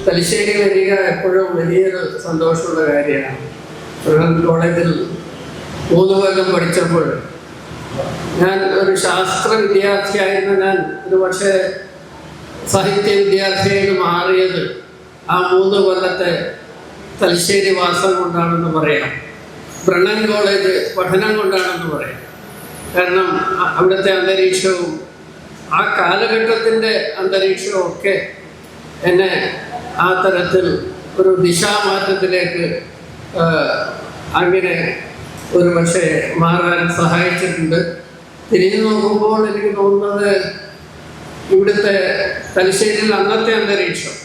തലശ്ശേരി വരിക എപ്പോഴും വലിയൊരു സന്തോഷമുള്ള കാര്യമാണ്. കോളേജിൽ 3 കൊല്ലം പഠിച്ചപ്പോൾ ഞാൻ ഒരു ശാസ്ത്ര വിദ്യാർത്ഥിയായിരുന്നു. ഞാൻ ഒരു പക്ഷേ സാഹിത്യ വിദ്യാർത്ഥിയായിട്ട് മാറിയത് ആ 3 കൊല്ലത്തെ തലശ്ശേരി വാസം കൊണ്ടാണെന്ന് പറയാം. ബ്രണ്ണൻ കോളേജ് പഠനം കൊണ്ടാണെന്ന് പറയാം. കാരണം അവിടുത്തെ അന്തരീക്ഷവും ആ കാലഘട്ടത്തിൻ്റെ അന്തരീക്ഷവും ഒക്കെ എന്നെ ആ തരത്തിൽ ഒരു ദിശാമാറ്റത്തിലേക്ക് അങ്ങനെ ഒരു പക്ഷേ മാറാൻ സഹായിച്ചിട്ടുണ്ട്. തിരിഞ്ഞു നോക്കുമ്പോൾ എനിക്ക് തോന്നുന്നത് ഇവിടുത്തെ തലശ്ശേരിയിൽ അന്നത്തെ അന്തരീക്ഷം,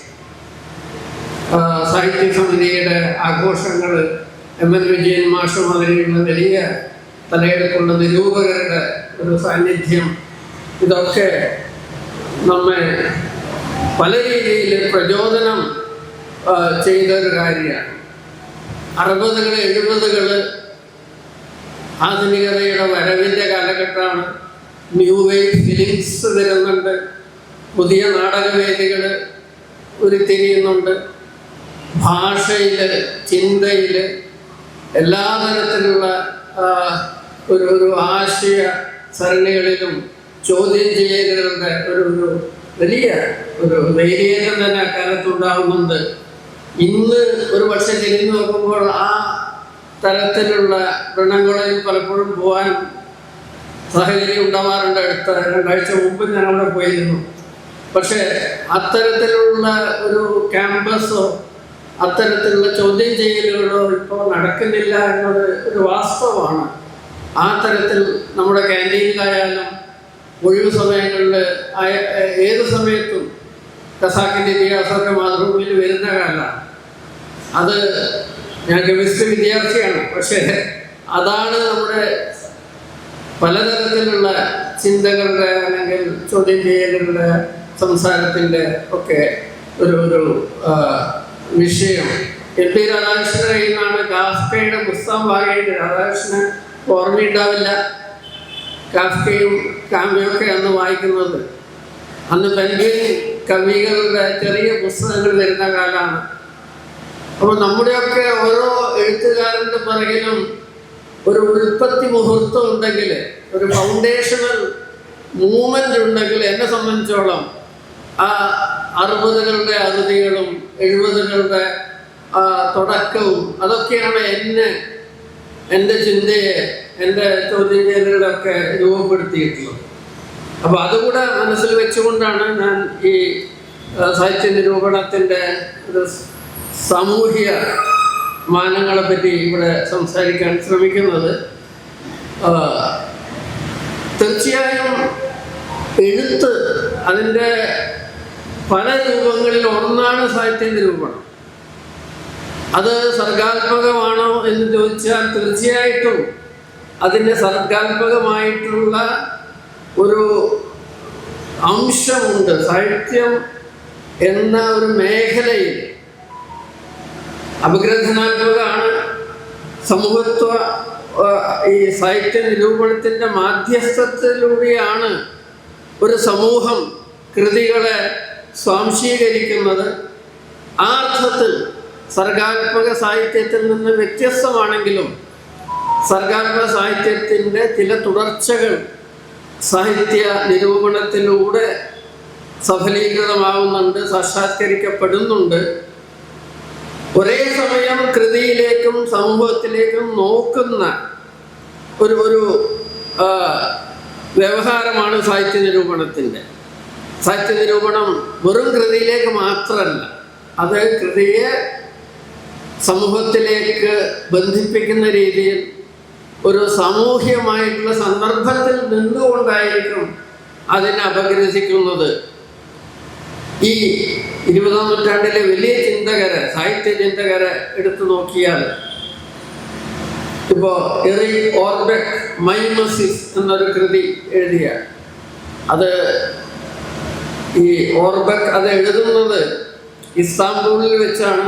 സാഹിത്യ സമിതിയുടെ ആഘോഷങ്ങൾ, MN വിജയൻ മാഷ് മാതിരിയുള്ള വലിയ തലയെടുപ്പുള്ള നിരൂപകരുടെ ഒരു സാന്നിധ്യം, ഇതൊക്കെ നമ്മെ പല രീതിയിൽ പ്രചോദനം ചെയ്തൊരു കാര്യമാണ്. 60-കൾ 70-കൾ ആധുനികതയുടെ വരവിൻ്റെ കാലഘട്ടമാണ്. ന്യൂ വേവ് ഫിലിംസ് വരുന്നുണ്ട്, പുതിയ നാടകവേദികൾ ഉരുത്തിരിയുന്നുണ്ട്. ഭാഷയിൽ, ചിന്തയിൽ എല്ലാ തരത്തിലുള്ള ഒരു ആശയ സരണികളിലും ചോദ്യം ചെയ്യലുകളുടെ ഒരു വലിയ ഒരു വേരിയേറ്റം തന്നെ അക്കാലത്തുണ്ടാകുന്നുണ്ട്. ഇന്ന് ഒരു പക്ഷേ തിരിഞ്ഞു നോക്കുമ്പോൾ ആ തരത്തിലുള്ള വ്രണങ്ങളിൽ പലപ്പോഴും പോകാൻ സാഹചര്യം ഉണ്ടാവാറുണ്ട്. അടുത്ത 2 ആഴ്ച മുമ്പ് ഞാൻ അവിടെ പോയിരുന്നു. പക്ഷേ അത്തരത്തിലുള്ള ഒരു ക്യാമ്പസോ അത്തരത്തിലുള്ള ചോദ്യം ചെയ്യലുകളോ ഇപ്പോൾ നടക്കുന്നില്ല എന്നത് ഒരു വാസ്തവമാണ്. ആ തരത്തിൽ നമ്മുടെ ക്യാൻറ്റീനിലായാലും ഒഴിവു സമയങ്ങളിൽ ഏത് സമയത്തും ഖസാക്കിൻ്റെ ഇതിഹാസമൊക്കെ മാതൃഭൂമിയിൽ വരുന്ന കാലമാണ്. അത് ഞാൻ കെമിസ്ട്രി വിദ്യാർത്ഥിയാണ്. പക്ഷേ അതാണ് നമ്മുടെ പലതരത്തിലുള്ള ചിന്തകളുടെ അല്ലെങ്കിൽ ചോദ്യം ചെയ്യലുകളുടെ സംസാരത്തിൻ്റെ ഒക്കെ ഒരു വിഷയം. MP രാധാകൃഷ്ണൻ്റെ കയ്യിൽ നിന്നാണ് കാഫ്കയുടെ പുസ്തകം വാങ്ങിയത്. രാധാകൃഷ്ണന് ഓർമ്മയുണ്ടാവില്ല കാഫ്കയും കാമ്പിയൊക്കെ അന്ന് വായിക്കുന്നത്. അന്ന് പെൻഗ്വിൻ കവികളുടെ ചെറിയ പുസ്തകങ്ങൾ വരുന്ന കാലമാണ്. അപ്പോൾ നമ്മുടെയൊക്കെ ഓരോ എഴുത്തുകാരൻ്റെ പിറകിലും ഒരു ഉൽപ്പത്തി മുഹൂർത്തം ഉണ്ടെങ്കിൽ, ഒരു ഫൗണ്ടേഷണൽ മൂവ്മെൻ്റ് ഉണ്ടെങ്കിൽ, എന്നെ സംബന്ധിച്ചോളം ആ 60-കളുടെ അറുതികളും 70-കളുടെ തുടക്കവും അതൊക്കെയാണ് എൻ്റെ ചിന്തയെ, എൻ്റെ ചോദ്യം ചെയ്യലുകളൊക്കെ രൂപപ്പെടുത്തിയിട്ടുള്ളത്. അപ്പോൾ അതുകൂടെ മനസ്സിൽ വെച്ചുകൊണ്ടാണ് ഞാൻ ഈ സാഹിത്യ നിരൂപണത്തിൻ്റെ ഒരു സാമൂഹിക മാനങ്ങളെപ്പറ്റി ഇവിടെ സംസാരിക്കാൻ ശ്രമിക്കുന്നത്. തീർച്ചയായും എഴുത്ത് അതിൻ്റെ പല രൂപങ്ങളിൽ ഒന്നാണ് സാഹിത്യ നിരൂപണം. അത് സർഗാത്മകമാണോ എന്ന് ചോദിച്ചാൽ തീർച്ചയായിട്ടും അതിൻ്റെ സർഗാത്മകമായിട്ടുള്ള ഒരു അംശമുണ്ട്. സാഹിത്യം എന്ന ഒരു മേഖലയിൽ അപഗ്രഥനാത്മകമാണ്. സമൂഹത്വ ഈ സാഹിത്യ നിരൂപണത്തിൻ്റെ മാധ്യസ്ഥത്തിലൂടെയാണ് ഒരു സമൂഹം കൃതികളെ സ്വാംശീകരിക്കുന്നത്. ആ അർത്ഥത്തിൽ സർഗാത്മക സാഹിത്യത്തിൽ നിന്ന് വ്യത്യസ്തമാണെങ്കിലും സർഗാത്മക സാഹിത്യത്തിൻ്റെ ചില തുടർച്ചകൾ സാഹിത്യ നിരൂപണത്തിലൂടെ സഫലീകൃതമാവുന്നുണ്ട്, സാക്ഷാത്കരിക്കപ്പെടുന്നുണ്ട്. ഒരേ സമയം കൃതിയിലേക്കും സമൂഹത്തിലേക്കും നോക്കുന്ന ഒരു വ്യവഹാരമാണ് സാഹിത്യ നിരൂപണത്തിൻ്റെ. സാഹിത്യ നിരൂപണം വെറും കൃതിയിലേക്ക് മാത്രമല്ല, അത് കൃതിയെ സമൂഹത്തിലേക്ക് ബന്ധിപ്പിക്കുന്ന രീതിയിൽ ഒരു സാമൂഹ്യമായിട്ടുള്ള സന്ദർഭത്തിൽ നിന്നുകൊണ്ടായിരിക്കും അതിനെ അപഗ്രഥിക്കുന്നത്. ഈ 20-ാം നൂറ്റാണ്ടിലെ വലിയ ചിന്തകരെ, സാഹിത്യ ചിന്തകരെ എടുത്തു നോക്കിയാൽ, ഇപ്പോൾ എറിക് ഓർബെക് മൈമസിസ് എന്നൊരു കൃതി എഴുതിയ, അത് ഈ ഓർബെക് അത് എഴുതുന്നത് ഇസ്താംബൂളിൽ വെച്ചാണ്.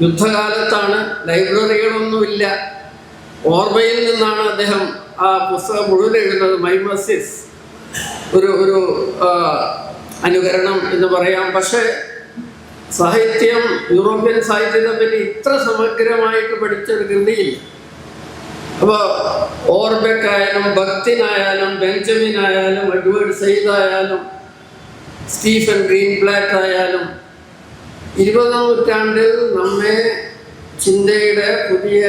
യുദ്ധകാലത്താണ്, ലൈബ്രറികളൊന്നുമില്ല. ഓർമ്മയിൽ നിന്നാണ് അദ്ദേഹം ആ പുസ്തകം മുഴുവൻ എഴുതുന്നത്. മൈമസിസ് ഒരു അനുകരണം എന്ന് പറയാം. പക്ഷേ സാഹിത്യം, യൂറോപ്യൻ സാഹിത്യത്തെ പറ്റി ഇത്ര സമഗ്രമായിട്ട് പഠിച്ചൊരു കൃതിയില്ല. അപ്പോൾ ഓർബെക്ക് ആയാലും, ബക്തിനായാലും, ബെഞ്ചമിൻ ആയാലും, എഡ്വേർഡ് സെയ്ദ് ആയാലും, സ്റ്റീഫൻ ഗ്രീൻബ്ലാറ്റ് ആയാലും 20ാം നൂറ്റാണ്ടിൽ നമ്മെ ചിന്തയുടെ പുതിയ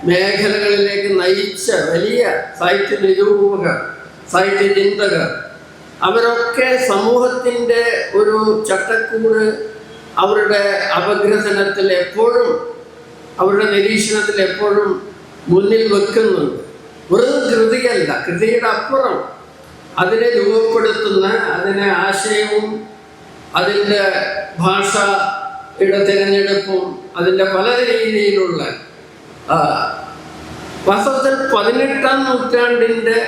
മേഖലകളിലേക്ക് നയിച്ച വലിയ സാഹിത്യ നിരൂപകർ, സാഹിത്യ ചിന്തകർ, അവരൊക്കെ സമൂഹത്തിൻ്റെ ഒരു ചട്ടക്കൂട് അവരുടെ അപഗ്രഥനത്തിൽ എപ്പോഴും, അവരുടെ നിരീക്ഷണത്തിൽ എപ്പോഴും മുന്നിൽ വെക്കുന്നുണ്ട്. വെറും കൃതിയല്ല, കൃതിയുടെ അപ്പുറം അതിനെ രൂപപ്പെടുത്തുന്ന, അതിനെ ആശയവും അതിൻ്റെ ഭാഷയുടെ തിരഞ്ഞെടുപ്പും അതിൻ്റെ പല രീതിയിലുള്ള വാസ്തവത്തിൽ 18ാം നൂറ്റാണ്ടിൻ്റെ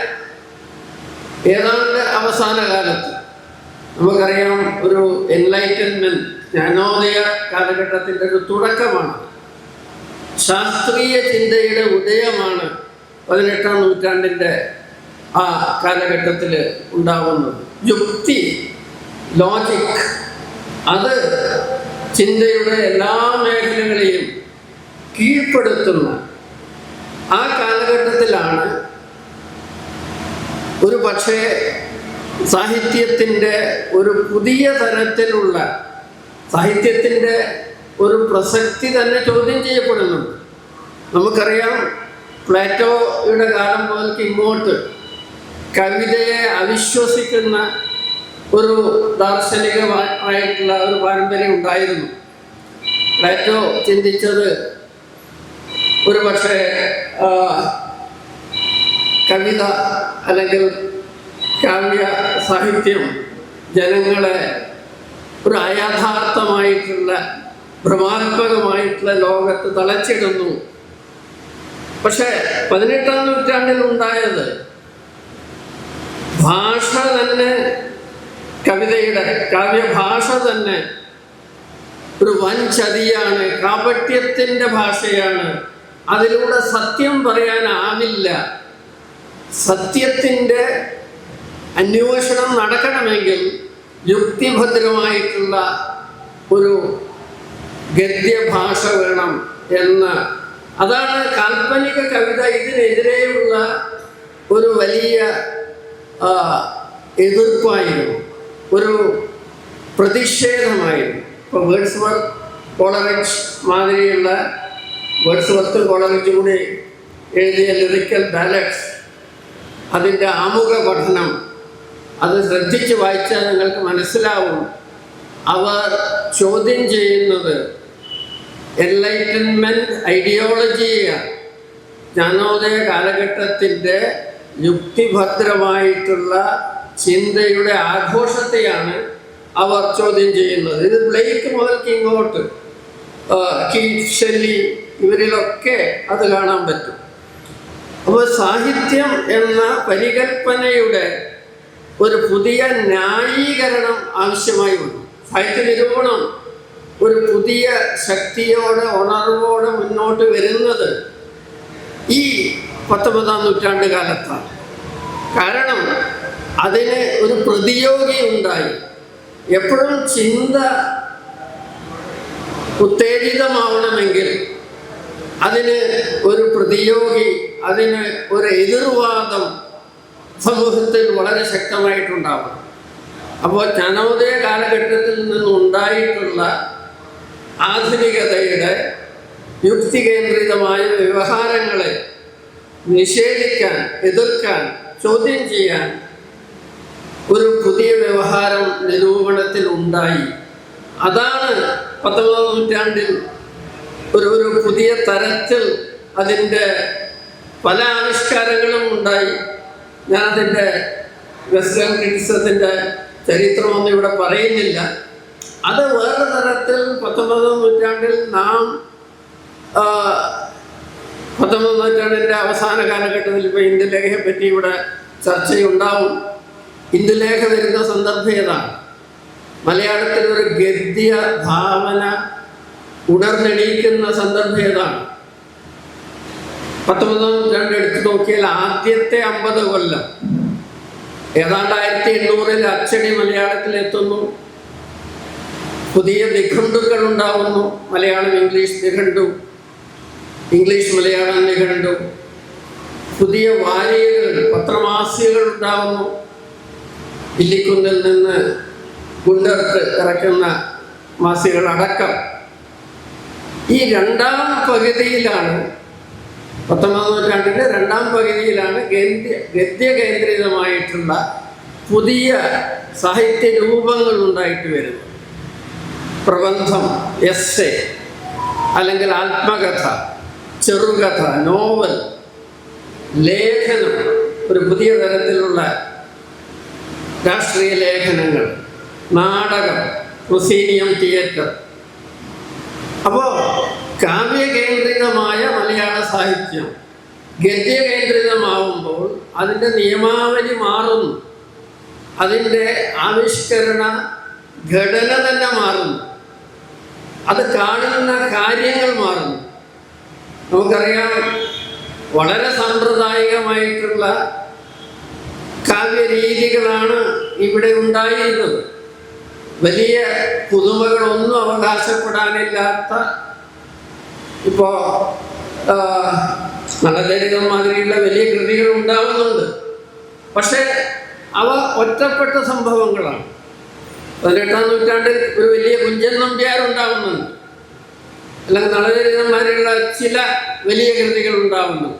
ഏതാണ്ട് അവസാന കാലത്ത് നമുക്കറിയാം, ഒരു എൻലൈറ്റൻമെൻറ്റ്, ജ്ഞാനോദയ കാലഘട്ടത്തിൻ്റെ ഒരു തുടക്കമാണ്. ശാസ്ത്രീയ ചിന്തയുടെ ഉദയമാണ് 18ാം നൂറ്റാണ്ടിൻ്റെ ആ കാലഘട്ടത്തിൽ ഉണ്ടാവുന്നത്. യുക്തി, ലോജിക്, അത് ചിന്തയുടെ എല്ലാ മേഖലകളെയും കീഴ്പ്പെടുത്തുന്ന ആ കാലഘട്ടത്തിലാണ് ഒരു പക്ഷേ സാഹിത്യത്തിൻ്റെ ഒരു പുതിയ തരത്തിലുള്ള, സാഹിത്യത്തിൻ്റെ ഒരു പ്രസക്തി തന്നെ ചോദ്യം ചെയ്യപ്പെടുന്നുണ്ട്. നമുക്കറിയാം, പ്ലാറ്റോയുടെ കാലം മുതൽക്ക് ഇങ്ങോട്ട് കവിതയെ അവിശ്വസിക്കുന്ന ഒരു ദാർശനികമായിട്ടുള്ള ഒരു പാരമ്പര്യം ഉണ്ടായിരുന്നു. പ്ലാറ്റോ ചിന്തിച്ചത് ഒരു പക്ഷേ കവിത അല്ലെങ്കിൽ കാവ്യ സാഹിത്യം ജനങ്ങളെ ഒരു അയാഥാർത്ഥമായിട്ടുള്ള, ഭ്രമാത്മകമായിട്ടുള്ള ലോകത്ത് തളച്ചിടുന്നു. പക്ഷേ 18ാം നൂറ്റാണ്ടിൽ ഉണ്ടായത് ഭാഷ തന്നെ, കവിതയുടെ കാവ്യഭാഷ തന്നെ ഒരു വൻ ചതിയാണ്, കാപട്യത്തിൻ്റെ ഭാഷയാണ്. അതിലൂടെ സത്യം പറയാനാവില്ല. സത്യത്തിൻ്റെ അന്വേഷണം നടക്കണമെങ്കിൽ യുക്തിഭദ്രമായിട്ടുള്ള ഒരു ഗദ്യഭാഷ വേണം എന്ന്. അതാണ് കാൽപ്പനിക കവിത ഇതിനെതിരെയുള്ള ഒരു വലിയ എതിർപ്പായിരുന്നു, ഒരു പ്രതിഷേധമായിരുന്നു. ഇപ്പോൾ വേർഡ്സ്വർത്ത്, കോളറിഡ്ജ് മാതിരിയുള്ള, വേർഡ്സ്വർത്തും കോളറിഡ്ജും കൂടി എഴുതിയ ലിറിക്കൽ ബാലഡ്സ്, അതിൻ്റെ ആമുഖ പഠനം അത് ശ്രദ്ധിച്ച് വായിച്ചാൽ നിങ്ങൾക്ക് മനസ്സിലാവും. അവർ ചോദ്യം ചെയ്യുന്നത് എൻലൈറ്റൻമെൻറ്റ് ഐഡിയോളജിയാണ്. ജ്ഞാനോദയ കാലഘട്ടത്തിൻ്റെ യുക്തിഭദ്രമായിട്ടുള്ള ചിന്തയുടെ ആഘോഷത്തെയാണ് അവർ ചോദ്യം ചെയ്യുന്നത്. ഇത് ബ്ലെയ്ക്ക് മുതൽക്ക് ഇങ്ങോട്ട്, കീറ്റ്, ഷെല്ലി, ഇവരിലൊക്കെ അത് കാണാൻ പറ്റും. അപ്പോൾ സാഹിത്യം എന്ന പരികൽപ്പനയുടെ ഒരു പുതിയ ന്യായീകരണം ആവശ്യമായി വന്നു. സാഹിത്യ നിരൂപണം ഒരു പുതിയ ശക്തിയോടെ, ഉണർവോടെ മുന്നോട്ട് വരുന്നത് ഈ 19ാം നൂറ്റാണ്ട് കാലത്താണ്. കാരണം അതിന് ഒരു പ്രതിയോഗി ഉണ്ടായി. എപ്പോഴും ചിന്ത ഉത്തേജിതമാവണമെങ്കിൽ അതിന് ഒരു പ്രതിയോഗി, അതിന് ഒരു എതിർവാദം സമൂഹത്തിൽ വളരെ ശക്തമായിട്ടുണ്ടാവണം. അപ്പോൾ ജ്ഞാനോദയ കാലഘട്ടത്തിൽ നിന്നുണ്ടായിട്ടുള്ള ആധുനികതയുടെ യുക്തി കേന്ദ്രിതമായ വ്യവഹാരങ്ങളെ നിഷേധിക്കാൻ, എതിർക്കാൻ, ചോദ്യം ചെയ്യാൻ ഒരു പുതിയ വ്യവഹാരം നിരൂപണത്തിൽ ഉണ്ടായി. അതാണ് 19ാം നൂറ്റാണ്ടിൽ ഒരു പുതിയ തരത്തിൽ അതിൻ്റെ പല ആവിഷ്കാരങ്ങളും ഉണ്ടായി. ഞാനതിൻ്റെ വെസ്റ്റേൺ ക്രിറ്റിസിസത്തിൻ്റെ ചരിത്രമൊന്നും ഇവിടെ പറയുന്നില്ല. അത് വേറെ തരത്തിൽ 19ാം നൂറ്റാണ്ടിൽ നാം 19ാം നൂറ്റാണ്ടിൻ്റെ അവസാന കാലഘട്ടത്തിൽ ഇപ്പോൾ ഇന്ദുലേഖയെ പറ്റി ഇവിടെ ചർച്ചയുണ്ടാവും. ഇന്ദുലേഖ വരുന്ന സന്ദർഭം ഏതാണ്? മലയാളത്തിൽ ഒരു ഗദ്യ ഭാവന ഉണർന്നെണീക്കുന്ന സന്ദർഭം ഏതാണ്? 19ാം നൂറ്റാണ്ട് എടുത്തു നോക്കിയാൽ ആദ്യത്തെ 50 കൊല്ലം, ഏതാണ്ട് 1800 അച്ചടി മലയാളത്തിലെത്തുന്നു. പുതിയ നിഘണ്ടുക്കൾ ഉണ്ടാവുന്നു. മലയാളം ഇംഗ്ലീഷ് നിഘണ്ടു, ഇംഗ്ലീഷ് മലയാളം നിഘണ്ടു. പുതിയ വാരികകൾ, പത്രമാസികകൾ ഉണ്ടാവുന്നു. ഇല്ലിക്കുന്നിൽ നിന്ന് ഗുണ്ടർക്ക് ഇറക്കുന്ന മാസികകളടക്കം. ഈ രണ്ടാം പകുതിയിലാണ്, 19ാം നൂറ്റാണ്ടിൻ്റെ രണ്ടാം പകുതിയിലാണ് ഗദ്യ കേന്ദ്രിതമായിട്ടുള്ള പുതിയ സാഹിത്യ രൂപങ്ങൾ ഉണ്ടായിട്ട് വരുന്നത്. പ്രബന്ധം, എസ്സേ, അല്ലെങ്കിൽ ആത്മകഥ, ചെറുകഥ, നോവൽ, ലേഖനം, ഒരു പുതിയ തരത്തിലുള്ള രാഷ്ട്രീയ ലേഖനങ്ങൾ, നാടകം, പ്രൊസീനിയം തിയേറ്റർ. അപ്പോൾ കാവ്യകേന്ദ്രിതമായ മലയാള സാഹിത്യം ഗദ്യകേന്ദ്രിതമാവുമ്പോൾ അതിൻ്റെ നിയമാവലി മാറുന്നു, അതിൻ്റെ ആവിഷ്കരണ ഘടന തന്നെ മാറുന്നു, അത് കാണുന്ന കാര്യങ്ങൾ മാറുന്നു. നമുക്കറിയാം, വളരെ സാമ്പ്രദായികമായിട്ടുള്ള കാവ്യരീതികളാണ് ഇവിടെ ഉണ്ടായിരുന്നത്. വലിയ പുതുമകളൊന്നും അവകാശപ്പെടാനില്ലാത്ത, ഇപ്പോൾ നളചരിതം മാതിരിയുള്ള വലിയ കൃതികൾ ഉണ്ടാവുന്നുണ്ട്. പക്ഷേ അവ ഒറ്റപ്പെട്ട സംഭവങ്ങളാണ്. 18ാം നൂറ്റാണ്ടിൽ ഒരു വലിയ കുഞ്ചൻ നമ്പ്യാർ ഉണ്ടാവുന്നുണ്ട്, അല്ലെങ്കിൽ നളചരിതന്മാരുള്ള ചില വലിയ കൃതികൾ ഉണ്ടാവുന്നു.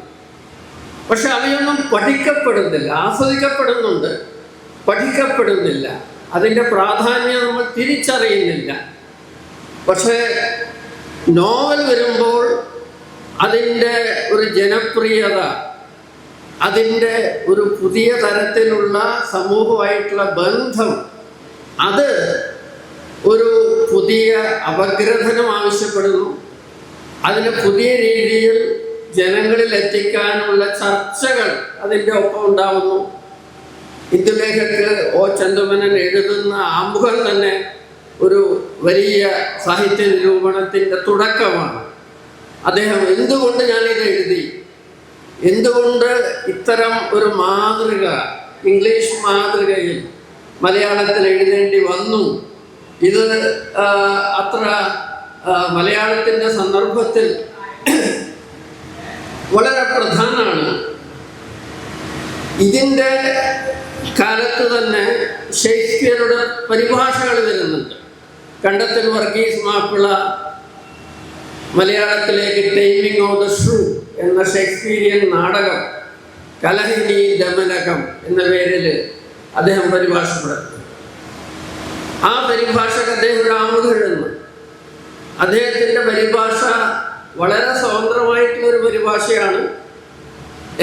പക്ഷെ അവയൊന്നും പഠിക്കപ്പെടുന്നില്ല. ആസ്വദിക്കപ്പെടുന്നുണ്ട്, പഠിക്കപ്പെടുന്നില്ല. അതിൻ്റെ പ്രാധാന്യം നമ്മൾ തിരിച്ചറിയുന്നില്ല. പക്ഷേ നോവൽ വരുമ്പോൾ അതിൻ്റെ ഒരു ജനപ്രിയത, അതിൻ്റെ ഒരു പുതിയ തരത്തിലുള്ള സമൂഹമായിട്ടുള്ള ബന്ധം, അത് ഒരു പുതിയ അപഗ്രഥനം ആവശ്യപ്പെടുന്നു. അതിന് പുതിയ രീതിയിൽ ജനങ്ങളിൽ എത്തിക്കാനുള്ള ചർച്ചകൾ അതിൻ്റെ ഒപ്പം ഉണ്ടാവുന്നു. ഇന്ദുലേഖയ്ക്ക് ഒ ചന്ദുമേനോൻ എഴുതുന്ന ആമുഖം തന്നെ ഒരു വലിയ സാഹിത്യ നിരൂപണത്തിൻ്റെ തുടക്കമാണ്. അദ്ദേഹം എന്തുകൊണ്ട് ഞാനിത് എഴുതി, എന്തുകൊണ്ട് ഇത്തരം ഒരു മാതൃക ഇംഗ്ലീഷ് മാതൃകയിൽ മലയാളത്തിൽ എഴുതേണ്ടി വന്നു, ഇത് അത്ര മലയാളത്തിൻ്റെ സന്ദർഭത്തിൽ വളരെ പ്രധാനമാണ്. ഇതിൻ്റെ കാലത്ത് തന്നെ ഷേക്സ്പിയറുടെ പരിഭാഷകൾ വരുന്നുണ്ട്. കണ്ടത്തിൽ വർഗീസ് മാപ്പിള മലയാളത്തിലേക്ക് ടൈമിംഗ് ഓഫ് ദ ഷൂ എന്ന ഷേക്സ്പീരിയൻ നാടകം കലഹിനി ദമനകം എന്ന പേരിൽ അദ്ദേഹം പരിഭാഷപ്പെടുത്തി. ആ പരിഭാഷക്ക് അദ്ദേഹം ഒരു ആമുഖം എഴുതുന്നു. അദ്ദേഹത്തിൻ്റെ പരിഭാഷ വളരെ സ്വതന്ത്രമായിട്ടുള്ളൊരു പരിഭാഷയാണ്.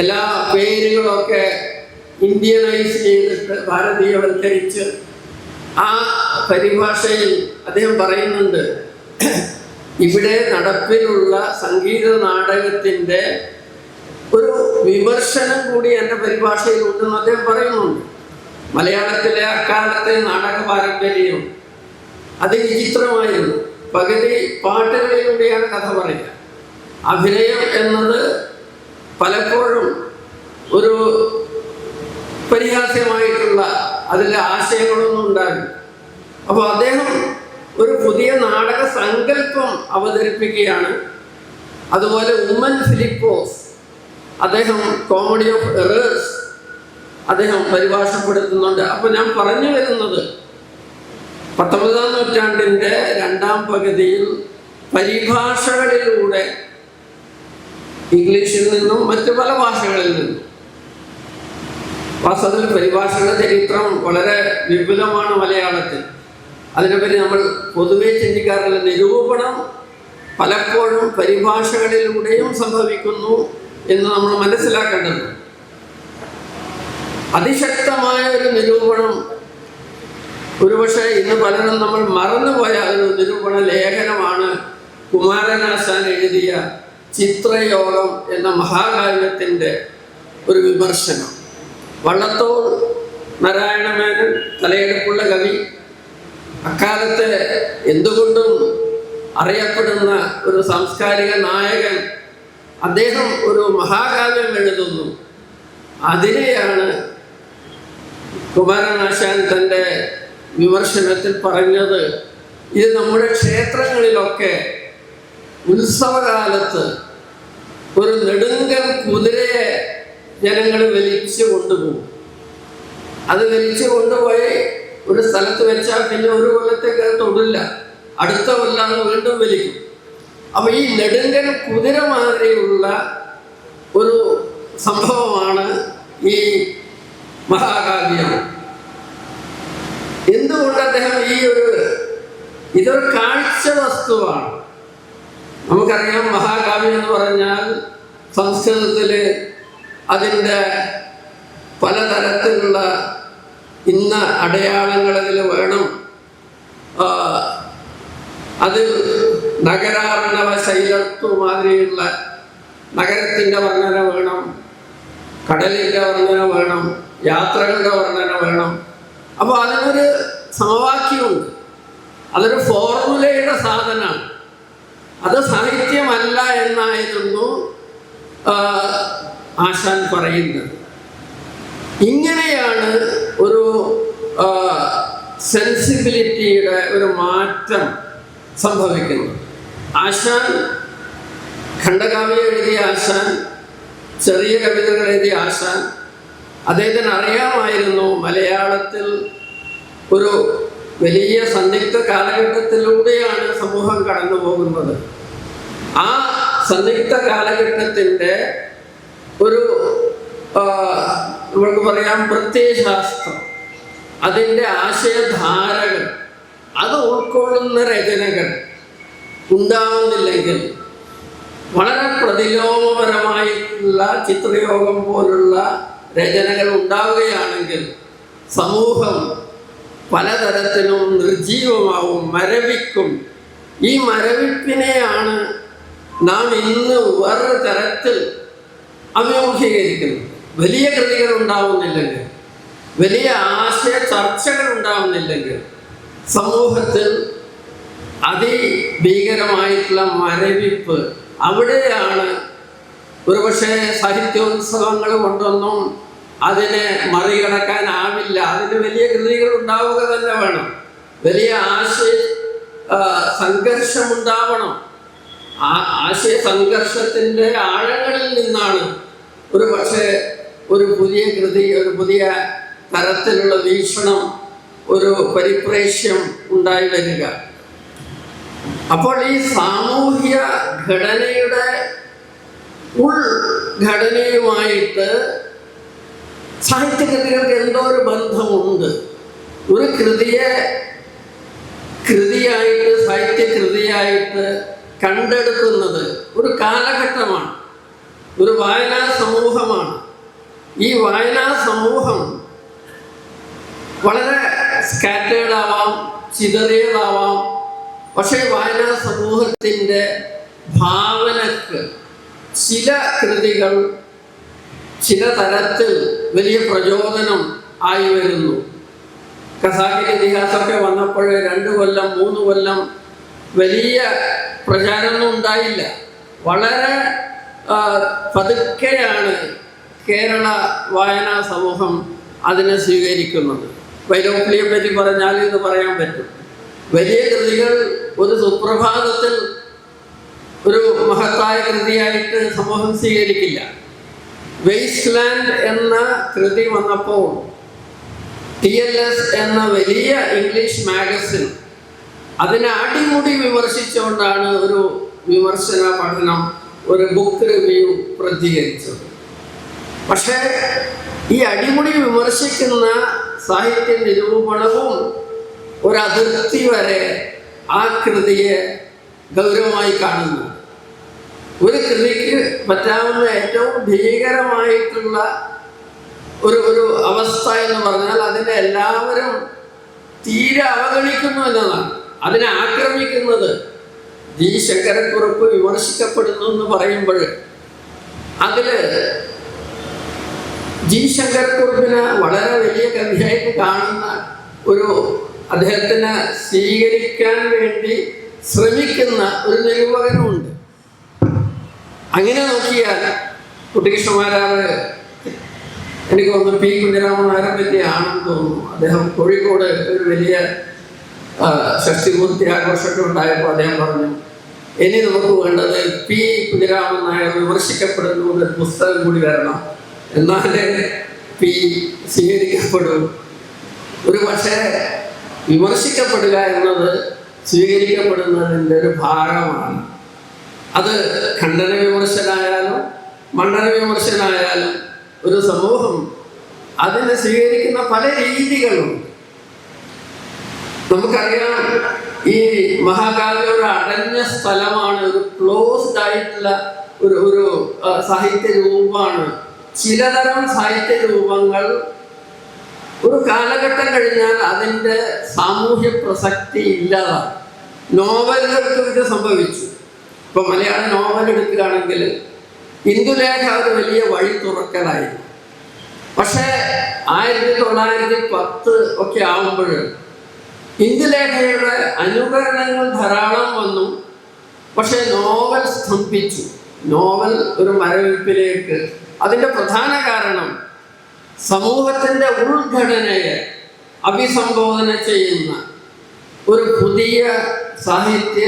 എല്ലാ പേരുകളൊക്കെ ഇന്ത്യനൈസ് ചെയ്തിട്ട് ഭാരതീയവൽക്കരിച്ച് ആ പരിഭാഷയിൽ അദ്ദേഹം പറയുന്നുണ്ട്, ഇവിടെ നടപ്പിലുള്ള സംഗീത നാടകത്തിൻ്റെ ഒരു വിമർശനം കൂടി എൻ്റെ പരിഭാഷയിൽ ഉണ്ടെന്ന് അദ്ദേഹം പറയുന്നുണ്ട്. മലയാളത്തിലെ അക്കാലത്തെ നാടക പാരമ്പര്യം അതിവിചിത്രമായിരുന്നു. പകുതി പാട്ടുകളിലൂടെയാണ് കഥ പറയുക. അഭിനയം എന്നത് പലപ്പോഴും ഒരു പരിഹാസ്യമായിട്ടുള്ള അതിലെ ആശയങ്ങളൊന്നും ഉണ്ടാകും. അപ്പോൾ അദ്ദേഹം ഒരു പുതിയ നാടക സങ്കല്പം അവതരിപ്പിക്കുകയാണ്. അതുപോലെ ഉമ്മൻ ഫിലിപ്പോസ് അദ്ദേഹം കോമഡി ഓഫ് എറേഴ്സ് അദ്ദേഹം പരിഭാഷപ്പെടുത്തുന്നുണ്ട്. അപ്പോൾ ഞാൻ പറഞ്ഞു വരുന്നത് 19ാം നൂറ്റാണ്ടിൻ്റെ രണ്ടാം പകുതിയിൽ പരിഭാഷകളിലൂടെ ഇംഗ്ലീഷിൽ നിന്നും മറ്റു പല ഭാഷകളിൽ നിന്നും, വാസ്തവത്തിൽ പരിഭാഷയുടെ ചരിത്രം വളരെ വിപുലമാണ് മലയാളത്തിൽ. അതിനെപ്പറ്റി നമ്മൾ പൊതുവെ ചിന്തിക്കാറില്ല. നിരൂപണം പലപ്പോഴും പരിഭാഷകളിലൂടെയും സംഭവിക്കുന്നു എന്ന് നമ്മൾ മനസ്സിലാക്കേണ്ടത്. അതിശക്തമായ ഒരു നിരൂപണം ഒരുപക്ഷെ ഇന്ന് പലരും നമ്മൾ മറന്നുപോയ ഒരു നിരൂപണ ലേഖനമാണ് കുമാരനാശാൻ എഴുതിയ ചിത്രയോഗം എന്ന മഹാകാവ്യത്തിൻ്റെ ഒരു വിമർശനം. വള്ളത്തോൾ നാരായണമേനോൻ തലയെടുപ്പുള്ള കവി, അക്കാലത്ത് എന്തുകൊണ്ടും അറിയപ്പെടുന്ന ഒരു സാംസ്കാരിക നായകൻ, അദ്ദേഹം ഒരു മഹാകാവ്യം എഴുതുന്നു. അതിനെയാണ് കുമാരനാശാൻ തൻ്റെ വിമർശനത്തിൽ പറഞ്ഞത്, ഇത് നമ്മുടെ ക്ഷേത്രങ്ങളിലൊക്കെ ഉത്സവകാലത്ത് ഒരു നെടുങ്കൻ കുതിരയെ ജനങ്ങൾ വലിച്ചു കൊണ്ടുപോകും. അത് വലിച്ചു കൊണ്ടുപോയി ഒരു സ്ഥലത്ത് വെച്ചാൽ പിന്നെ ഒരു കൊല്ലത്തേക്ക് തൊടില്ല, അടുത്ത കൊല്ലം വീണ്ടും വലിക്കും. അപ്പൊ ഈ നെടുങ്കൻ കുതിര മാതിരിയുള്ള ഒരു സംഭവമാണ് ഈ മഹാകാവ്യം. എന്തുകൊണ്ട് അദ്ദേഹം ഇതൊരു കാഴ്ച വസ്തുവാണ്. നമുക്കറിയാം, മഹാകാവ്യം എന്ന് പറഞ്ഞാൽ സംസ്കൃതത്തില് അതിൻ്റെ പലതരത്തിലുള്ള ഇന്ന അടയാളങ്ങൾ അതിൽ വേണം. അത് നഗരാർണവ ശൈലത്വ മാതിരിയുള്ള നഗരത്തിൻ്റെ വർണ്ണന വേണം, കടലിൻ്റെ വർണ്ണന വേണം, യാത്രകളുടെ വർണ്ണന വേണം. അപ്പോൾ അതിനൊരു സമവാക്യമുണ്ട്, അതൊരു ഫോർമുലയുടെ സാധനമാണ്. അത് സാഹിത്യമല്ല എന്നായിരുന്നു ആശാൻ പറയുന്നത്. ഇങ്ങനെയാണ് ഒരു സെൻസിബിലിറ്റിയുടെ ഒരു മാറ്റം സംഭവിക്കുന്നത്. ആശാൻ ഖണ്ഡകാവ്യം എഴുതിയ ആശാൻ, ചെറിയ കവിതകൾ എഴുതിയ ആശാൻ, അദ്ദേഹത്തിന് അറിയാമായിരുന്നു മലയാളത്തിൽ ഒരു വലിയ സന്ദിഗ്ധ കാലഘട്ടത്തിലൂടെയാണ് സമൂഹം കടന്നു പോകുന്നത്. ആ സന്ദിഗ്ധ കാലഘട്ടത്തിൻ്റെ ഒരു നമുക്ക് പറയാം പ്രത്യയശാസ്ത്രം, അതിൻ്റെ ആശയധാരകൾ, അത് ഉൾക്കൊള്ളുന്ന രചനകൾ ഉണ്ടാവുന്നില്ലെങ്കിൽ, വളരെ പ്രതിലോമപരമായിട്ടുള്ള ചിത്രയോഗം പോലുള്ള രചനകൾ ഉണ്ടാവുകയാണെങ്കിൽ സമൂഹം പലതരത്തിലും നിർജീവമാവും, മരവിക്കും. ഈ മരവിപ്പിനെയാണ് നാം ഇന്ന് വേറൊരു തരത്തിൽ അഭിമുഖീകരിക്കുന്നത്. വലിയ കൃതികൾ ഉണ്ടാവുന്നില്ലെങ്കിൽ, വലിയ ആശയ ചർച്ചകൾ ഉണ്ടാവുന്നില്ലെങ്കിൽ സമൂഹത്തിൽ അതിഭീകരമായിട്ടുള്ള മരവിപ്പ്. അവിടെയാണ് ഒരുപക്ഷെ സാഹിത്യോത്സവങ്ങൾ കൊണ്ടൊന്നും അതിനെ മറികടക്കാനാവില്ല. അതിന് വലിയ കൃതികൾ ഉണ്ടാവുക തന്നെ വേണം, വലിയ സംഘർഷമുണ്ടാവണം. ആ ആശയ സംഘർഷത്തിൻ്റെ ആഴങ്ങളിൽ നിന്നാണ് ഒരു പക്ഷേ ഒരു പുതിയ കൃതി, ഒരു പുതിയ തരത്തിലുള്ള വീക്ഷണം, ഒരു പരിപ്രേക്ഷ്യം ഉണ്ടായി വരിക. അപ്പോൾ ഈ സാമൂഹ്യ ഘടനയുടെ ഉൾഘടനയുമായിട്ട് സാഹിത്യകൃതികൾക്ക് എന്തോ ഒരു ബന്ധമുണ്ട്. ഒരു കൃതിയെ കൃതിയായിട്ട്, സാഹിത്യകൃതിയായിട്ട് കണ്ടെടുക്കുന്നത് ഒരു കാലഘട്ടമാണ്, ഒരു വായനാ സമൂഹമാണ്. ഈ വായനാ സമൂഹം വളരെ സ്കാറ്റേർഡ് ആവാം, ചിതറിയതാവാം. പക്ഷേ വായനാ സമൂഹത്തിൻ്റെ ഭാവനക്ക് ചില കൃതികൾ ചില തരത്തിൽ വലിയ പ്രചോദനം ആയി വരുന്നു. ഖസാക്കിൻ്റെ ഇതിഹാസമൊക്കെ വന്നപ്പോൾ 2 കൊല്ലം 3 കൊല്ലം വലിയ പ്രചാരമൊന്നും ഉണ്ടായില്ല. വളരെ പതുക്കെയാണ് കേരള വായനാ സമൂഹം അതിനെ സ്വീകരിക്കുന്നത്. വൈലോപ്പിള്ളിയെ പറ്റി പറഞ്ഞാൽ ഇത് പറയാൻ പറ്റും. വലിയ കൃതികൾ ഒരു സുപ്രഭാതത്തിൽ ഒരു മഹത്തായ കൃതിയായിട്ട് സമൂഹം സ്വീകരിക്കില്ല. വേസ്റ്റ്ലാൻഡ് എന്ന കൃതി വന്നപ്പോൾ TLS എന്ന വലിയ ഇംഗ്ലീഷ് മാഗസിൻ അതിനെ അടിമുടി വിമർശിച്ചുകൊണ്ടാണ് ഒരു വിമർശന പഠനം, ഒരു ബുക്ക് റിവ്യൂ പ്രസിദ്ധീകരിച്ചത്. പക്ഷേ ഈ അടിമുടി വിമർശിക്കുന്ന സാഹിത്യ നിരൂപണവും ഒരതിർത്തി വരെ ആ കൃതിയെ ഗൗരവമായി കാണുന്നു. ഒരു കൃതിക്ക് പറ്റാവുന്ന ഏറ്റവും ഭീകരമായിട്ടുള്ള ഒരു അവസ്ഥ എന്ന് പറഞ്ഞാൽ അതിനെ എല്ലാവരും തീരെ അവഗണിക്കുന്നു എന്നതാണ്. അതിനെ ആക്രമിക്കുന്നത് ജി ശങ്കരക്കുറുപ്പ് വിമർശിക്കപ്പെടുന്നു എന്ന് പറയുമ്പോൾ അതിൽ ജി ശങ്കരക്കുറുപ്പിനെ വളരെ വലിയ കവിയായിട്ട് കാണുന്ന ഒരു, അദ്ദേഹത്തിനെ സ്വീകരിക്കാൻ വേണ്ടി ശ്രമിക്കുന്ന ഒരു നിരൂപകനുമുണ്ട്. അങ്ങനെ നോക്കിയാൽ കുട്ടികൃഷ്ണമാരാറ്, എനിക്ക് തോന്നുന്നു P. കുഞ്ഞിരാമൻ നായരെ പറ്റിയാണെന്ന് തോന്നുന്നു. അദ്ദേഹം കോഴിക്കോട് ഒരു വലിയ ഷഷ്ടിപൂർത്തി ആഘോഷമൊക്കെ ഉണ്ടായപ്പോൾ അദ്ദേഹം പറഞ്ഞു, ഇനി നമുക്ക് വേണ്ടത് പി കുഞ്ഞിരാമൻ നായർ വിമർശിക്കപ്പെടുന്ന ഒരു പുസ്തകം കൂടി വരണം, എന്നാലേ പി സ്വീകരിക്കപ്പെടും. ഒരു പക്ഷേ വിമർശിക്കപ്പെടുക എന്നത് സ്വീകരിക്കപ്പെടുന്നതിൻ്റെ ഒരു ഭാഗമാണ്. അത് ഖണ്ഡന വിമർശനായാലും മണ്ഡന വിമർശനായാലും ഒരു സമൂഹം അതിനെ സ്വീകരിക്കുന്ന പല രീതികളുണ്ട്. നമുക്കറിയാം, ഈ മഹാകാവ്യം ഒരു അടഞ്ഞ സ്ഥലമാണ്, ഒരു ക്ലോസ്ഡ് ആയിട്ടുള്ള ഒരു സാഹിത്യ രൂപമാണ്. ചിലതരം സാഹിത്യ രൂപങ്ങൾ ഒരു കാലഘട്ടം കഴിഞ്ഞാൽ അതിൻ്റെ സാമൂഹ്യ പ്രസക്തി ഇല്ലാതാണ്. നോവലുകൾക്ക് ഇത് സംഭവിച്ചു. ഇപ്പൊ മലയാള നോവൽ എടുക്കുകയാണെങ്കിൽ ഇന്ദുലേഖ ഒരു വലിയ വഴി തുറക്കലായിരുന്നു. പക്ഷേ 1910 ഒക്കെ ആവുമ്പോൾ ഇന്ദുലേഖയുടെ അനുകരണങ്ങൾ ധാരാളം വന്നു. പക്ഷേ നോവൽ സ്തംഭിച്ചു. നോവൽ ഒരു മരവിപ്പിലേക്ക്. അതിൻ്റെ പ്രധാന കാരണം സമൂഹത്തിൻ്റെ ഉൾഘടനയെ അഭിസംബോധന ചെയ്യുന്ന ഒരു പുതിയ സാഹിത്യ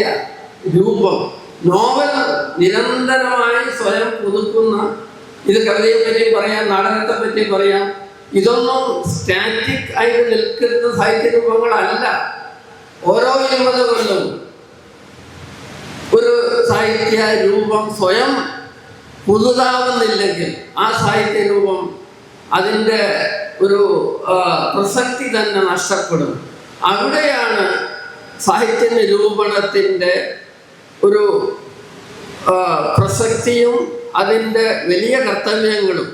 രൂപം. നോവൽ നിരന്തരമായി സ്വയം പുതുക്കുന്ന, ഇത് കവിതയെ പറ്റി പറയാം, നാടകത്തെ പറ്റി പറയാം, ഇതൊന്നും സ്റ്റാറ്റിക് ആയിട്ട് നിൽക്കുന്ന സാഹിത്യ രൂപങ്ങളല്ല. ഓരോ 20 കൊല്ലവും ഒരു സാഹിത്യ രൂപം സ്വയം പുതുതാവുന്നില്ലെങ്കിൽ ആ സാഹിത്യ രൂപം അതിൻ്റെ ഒരു പ്രസക്തി തന്നെ നഷ്ടപ്പെടും. അവിടെയാണ് സാഹിത്യ നിരൂപണത്തിൻ്റെ ഒരു പ്രസക്തിയും അതിൻ്റെ വലിയ കർത്തവ്യങ്ങളും.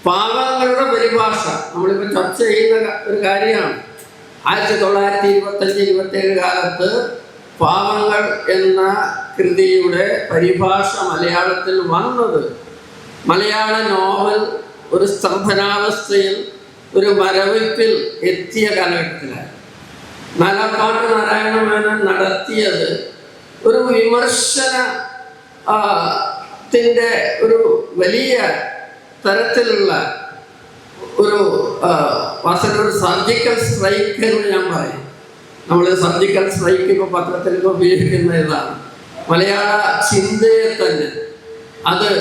പാവങ്ങളുടെ പരിഭാഷ നമ്മളിപ്പോൾ ചർച്ച ചെയ്യുന്ന ഒരു കാര്യമാണ്. 1925-27 കാലത്ത് പാവങ്ങൾ എന്ന കൃതിയുടെ പരിഭാഷ മലയാളത്തിൽ വന്നത് മലയാള നോവൽ ഒരു സ്തംഭനാവസ്ഥയിൽ, ഒരു മരവിപ്പിൽ എത്തിയ കാലഘട്ടത്തിലാണ്. നാലാപ്പാട്ട് നാരായണ മേനോൻ നടത്തിയത് ഒരു വിമർശനത്തിൻ്റെ ഒരു വലിയ തരത്തിലുള്ള ഒരു വാസനൊരു സർജിക്കൽ സ്ട്രൈക്ക് എന്ന് ഞാൻ പറയും. നമ്മൾ സർജിക്കൽ സ്ട്രൈക്ക് ഇപ്പോൾ പത്രത്തിലൊക്കെ ഉപയോഗിക്കുന്ന ഇതാണ്. മലയാള ചിന്തയെ തന്നെ അത്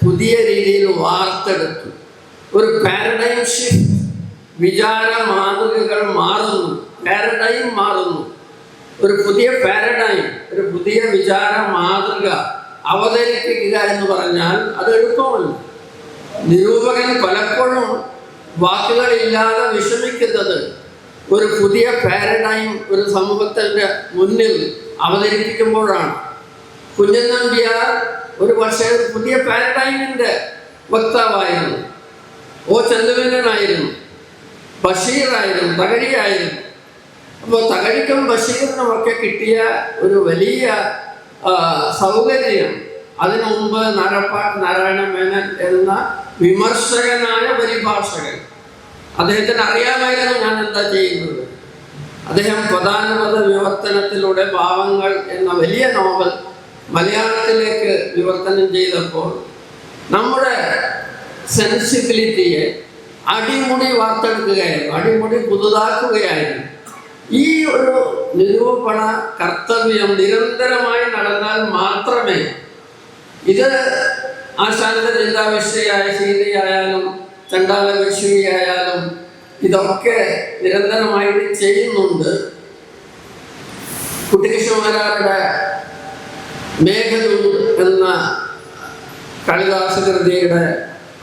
പുതിയ രീതിയിൽ വാർത്തെടുത്തു. ഒരു പാരഡൈം ഷിഫ്റ്റ്, വിചാര മാതൃകകൾ മാറുന്നു, പാരഡൈം മാറുന്നു. ഒരു പുതിയ പാരഡൈം, ഒരു പുതിയ വിചാര മാതൃക അവതരിപ്പിക്കുക എന്ന് പറഞ്ഞാൽ അത് എളുപ്പമല്ല. നിരൂപകൻ പലപ്പോഴും വാക്കുകളില്ലാതെ വിഷമിക്കുന്നത് ഒരു പുതിയ പാരഡൈം ഒരു സമൂഹത്തിൻ്റെ മുന്നിൽ അവതരിപ്പിക്കുമ്പോഴാണ്. കുഞ്ഞൻ നമ്പ്യാർ ഒരു പക്ഷേ ഒരു പുതിയ പാരഡൈമിൻ്റെ വക്താവായിരുന്നു. O. ചന്ദ്രമേനോനായിരുന്നു, ബഷീറായിരുന്നു, തകഴിയായിരുന്നു. അപ്പോൾ തകഴിക്കും ബഷീറിനുമൊക്കെ കിട്ടിയ ഒരു വലിയ സൗകര്യം അതിനു മുമ്പ് നാലപ്പാട്ട് നാരായണ മേനോൻ എന്ന വിമർശകനായ പരിഭാഷകൻ, അദ്ദേഹത്തിന് അറിയാമായിരുന്നു ഞാൻ എന്താ ചെയ്യുന്നത്. അദ്ദേഹം പദാനുപത വിവർത്തനത്തിലൂടെ പാവങ്ങൾ എന്ന വലിയ നോവൽ മലയാളത്തിലേക്ക് വിവർത്തനം ചെയ്തപ്പോൾ നമ്മുടെ സെൻസിബിലിറ്റിയെ അടിമുടി വാർത്തെടുക്കുകയായിരുന്നു, അടിമുടി പുതുതാക്കുകയായിരുന്നു. ഈ ഒരു നിരൂപണ കർത്തവ്യം നിരന്തരമായി നടന്നാൽ മാത്രമേ ഇത് ആശാന്റെ ചിന്താവിഷയായ സീതയായാലും ചണ്ടാല വിഷുവിയായാലും ഇതൊക്കെ നിരന്തരമായിട്ട് ചെയ്യുന്നുണ്ട്. കുട്ടിക്കൃഷ്ണമാരാരുടെ മേഘദൂത് എന്ന കാളിദാസ കൃതിയുടെ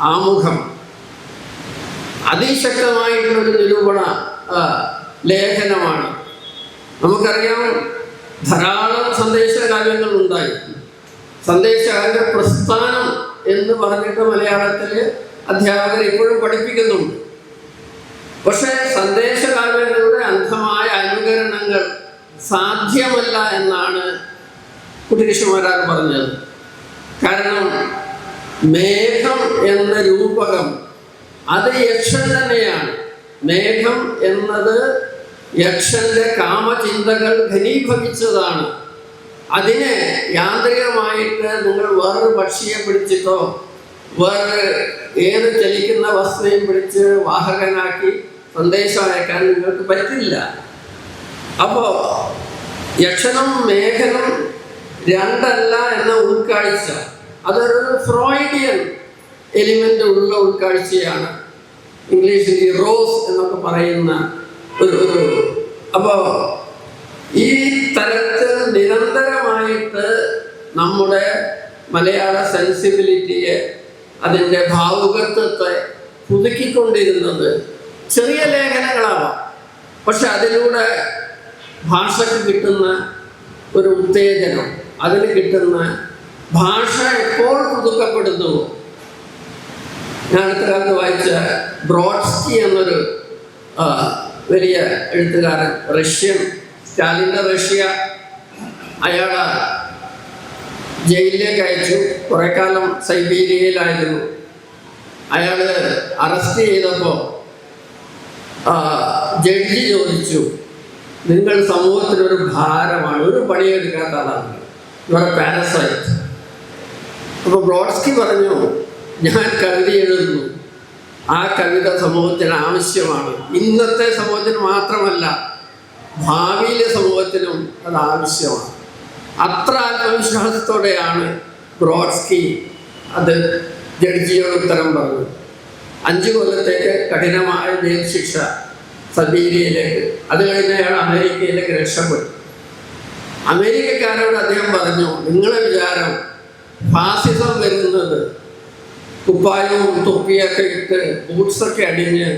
ആമുഖം അതിശക്തമായിട്ടുള്ളൊരു നിരൂപണ ലേഖനമാണ്. നമുക്കറിയാം, ധാരാളം സന്ദേശകാവ്യങ്ങൾ ഉണ്ടായി. സന്ദേശകാവ്യ പ്രസ്ഥാനം എന്ന് പറഞ്ഞിട്ട് മലയാളത്തിൽ അധ്യാപകർ ഇപ്പോഴും പഠിപ്പിക്കുന്നുണ്ട്. പക്ഷേ സന്ദേശകാവ്യങ്ങളുടെ അന്ധമായ അനുകരണങ്ങൾ സാധ്യമല്ല എന്നാണ് കുട്ടിക്കൃഷ്ണമാരാർ പറഞ്ഞത്. കാരണം മേഘം എന്ന രൂപകം അത് യക്ഷൻ തന്നെയാണ്. മേഘം എന്നത് യക്ഷന്റെ കാമചിന്തകൾ ഘനീഭവിച്ചതാണ്. അതിനെ യാന്ത്രികമായിട്ട് നിങ്ങൾ വേറൊരു പക്ഷിയെ പിടിച്ചിട്ടോ വേറെ ഏത് ചലിക്കുന്ന വസ്തുവയും പിടിച്ച് വാഹകനാക്കി സന്ദേശം അയക്കാൻ നിങ്ങൾക്ക് പറ്റില്ല. അപ്പോൾ യക്ഷനും മേഘനും രണ്ടല്ല എന്ന ഉൾക്കാഴ്ച അതൊരു ഫ്രോയിഡിയൻ എലിമെൻ്റ് ഉള്ള ഉൾക്കാഴ്ചയാണ്. ഇംഗ്ലീഷിൽ ഇറോസ് എന്നൊക്കെ പറയുന്ന ഒരു അപ്പോൾ ഈ തരത്തിൽ നിരന്തരമായിട്ട് നമ്മുടെ മലയാള സെൻസിബിലിറ്റിയെ, അതിൻ്റെ ഭാവുകത്വത്തെ പുതുക്കിക്കൊണ്ടിരുന്നത് ചെറിയ ലേഖനങ്ങളാവാം. പക്ഷെ അതിലൂടെ ഭാഷയ്ക്ക് കിട്ടുന്ന ഒരു ഉത്തേജനം, അതിന് കിട്ടുന്ന ഭാഷ എപ്പോൾ പുതുക്കപ്പെടുന്നുവോ. ഞാൻ അടുത്ത കാലത്ത് വായിച്ച ബ്രോഡ്സ്കി എന്നൊരു വലിയ എഴുത്തുകാരൻ, റഷ്യൻ, സ്റ്റാലിൻ്റെ റഷ്യ, അയാളെ ജയിലിലേക്ക് അയച്ചു. കുറേ കാലം സൈബീരിയയിലായിരുന്നു. അയാൾ അറസ്റ്റ് ചെയ്തപ്പോൾ ജഡ്ജി ചോദിച്ചു, നിങ്ങൾ സമൂഹത്തിനൊരു ഭാരമാണ്, ഒരു പണിയെടുക്കാത്ത ആളാണ്, ഇവരെ പാരസൈറ്റ്. അപ്പോൾ ബ്രോഡ്സ്കി പറഞ്ഞു, ഞാൻ കവിത എഴുതുന്നു, ആ കവിത സമൂഹത്തിന് ആവശ്യമാണ്. ഇന്നത്തെ സമൂഹത്തിന് മാത്രമല്ല, ഭാവിയിലെ സമൂഹത്തിനും അത് ആവശ്യമാണ്. അത്ര ആത്മവിശ്വാസത്തോടെയാണ് ബ്രോഡ്സ്കി അത് ജഡ്ജിയോട് ഉത്തരം പറഞ്ഞു. 5 കൊല്ലത്തേക്ക് കഠിനമായ ജയിൽ ശിക്ഷ സബീരിയയിലേക്ക്. അത് കഴിഞ്ഞ് അയാൾ അമേരിക്കയിലേക്ക് രക്ഷപ്പെട്ടു. അമേരിക്കക്കാരോട് അദ്ദേഹം പറഞ്ഞു, നിങ്ങളെ വിചാരം ഫാസിസം വരുന്നത് കുപ്പായവും തൊപ്പിയൊക്കെ ഇട്ട് ബൂട്ട്സൊക്കെ അടിഞ്ഞ്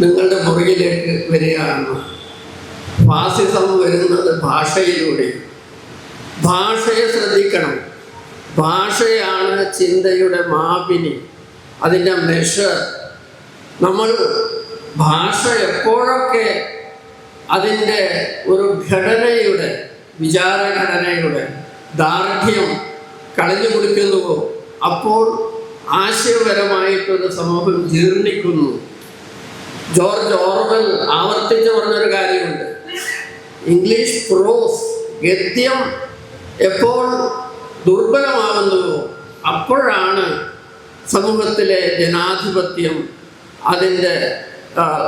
നിങ്ങളുടെ പുറകിലേക്ക് വരികയാണ്. ഫാസിസം വരുന്നത് ഭാഷയിലൂടെ. ഭാഷയെ ശ്രദ്ധിക്കണം. ഭാഷയാണ് ചിന്തയുടെ മാപിനി, അതിൻ്റെ മെഷർ. നമ്മൾ ഭാഷ എപ്പോഴൊക്കെ അതിൻ്റെ ഒരു ഘടനയുടെ, വിചാരഘടനയുടെ ദാർഢ്യം കളഞ്ഞു കുടിക്കുന്നുവോ അപ്പോൾ ആശയപരമായിട്ടൊരു സമൂഹം ജീർണിക്കുന്നു. ജോർജ് ഓർവെൽ ആവർത്തിച്ച് പറഞ്ഞൊരു കാര്യമുണ്ട്, ഇംഗ്ലീഷ് പ്രോസ്, ഗദ്യം എപ്പോൾ ദുർബലമാകുന്നുവോ അപ്പോഴാണ് സമൂഹത്തിലെ ജനാധിപത്യം, അതിൻ്റെ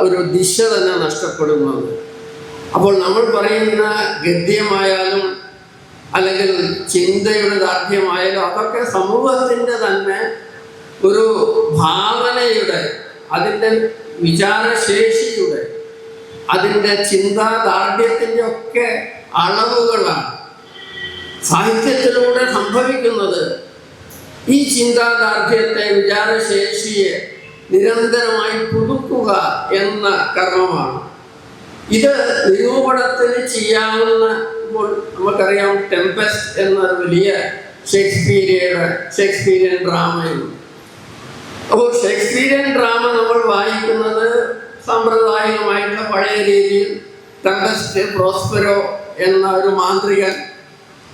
ഒരു ദിശ തന്നെ നഷ്ടപ്പെടുന്നത്. അപ്പോൾ നമ്മൾ പറയുന്ന ഗദ്യമായാലും അല്ലെങ്കിൽ ചിന്തയുടെ ദാർഢ്യമായാലും അതൊക്കെ സമൂഹത്തിൻ്റെ തന്നെ ഒരു ഭാവനയുടെ, അതിൻ്റെ വിചാരശേഷിയുടെ, അതിൻ്റെ ചിന്താദാർഢ്യത്തിൻ്റെ ഒക്കെ അളവുകളാണ്. സാഹിത്യത്തിലൂടെ സംഭവിക്കുന്നത് ഈ ചിന്താദാർഢ്യത്തെ, വിചാരശേഷിയെ നിരന്തരമായി പുതുക്കുക എന്ന കർമ്മമാണ്. ഇത് നിരൂപണത്തിന് ചെയ്യാവുന്ന, ഇപ്പോൾ നമുക്കറിയാം ടെംപെസ്റ്റ് എന്നൊരു വലിയ ഷേക്സ്പീരിയൻ ഡ്രാമയുണ്ട്. അപ്പോൾ ഷേക്സ്പീരിയൻ ഡ്രാമ നമ്മൾ വായിക്കുന്നത് സാമ്പ്രദായികമായിട്ടുള്ള പഴയ രീതിയിൽ. ടെംപെസ്റ്റ്, പ്രോസ്പെരോ എന്ന ഒരു മാന്ത്രികൻ,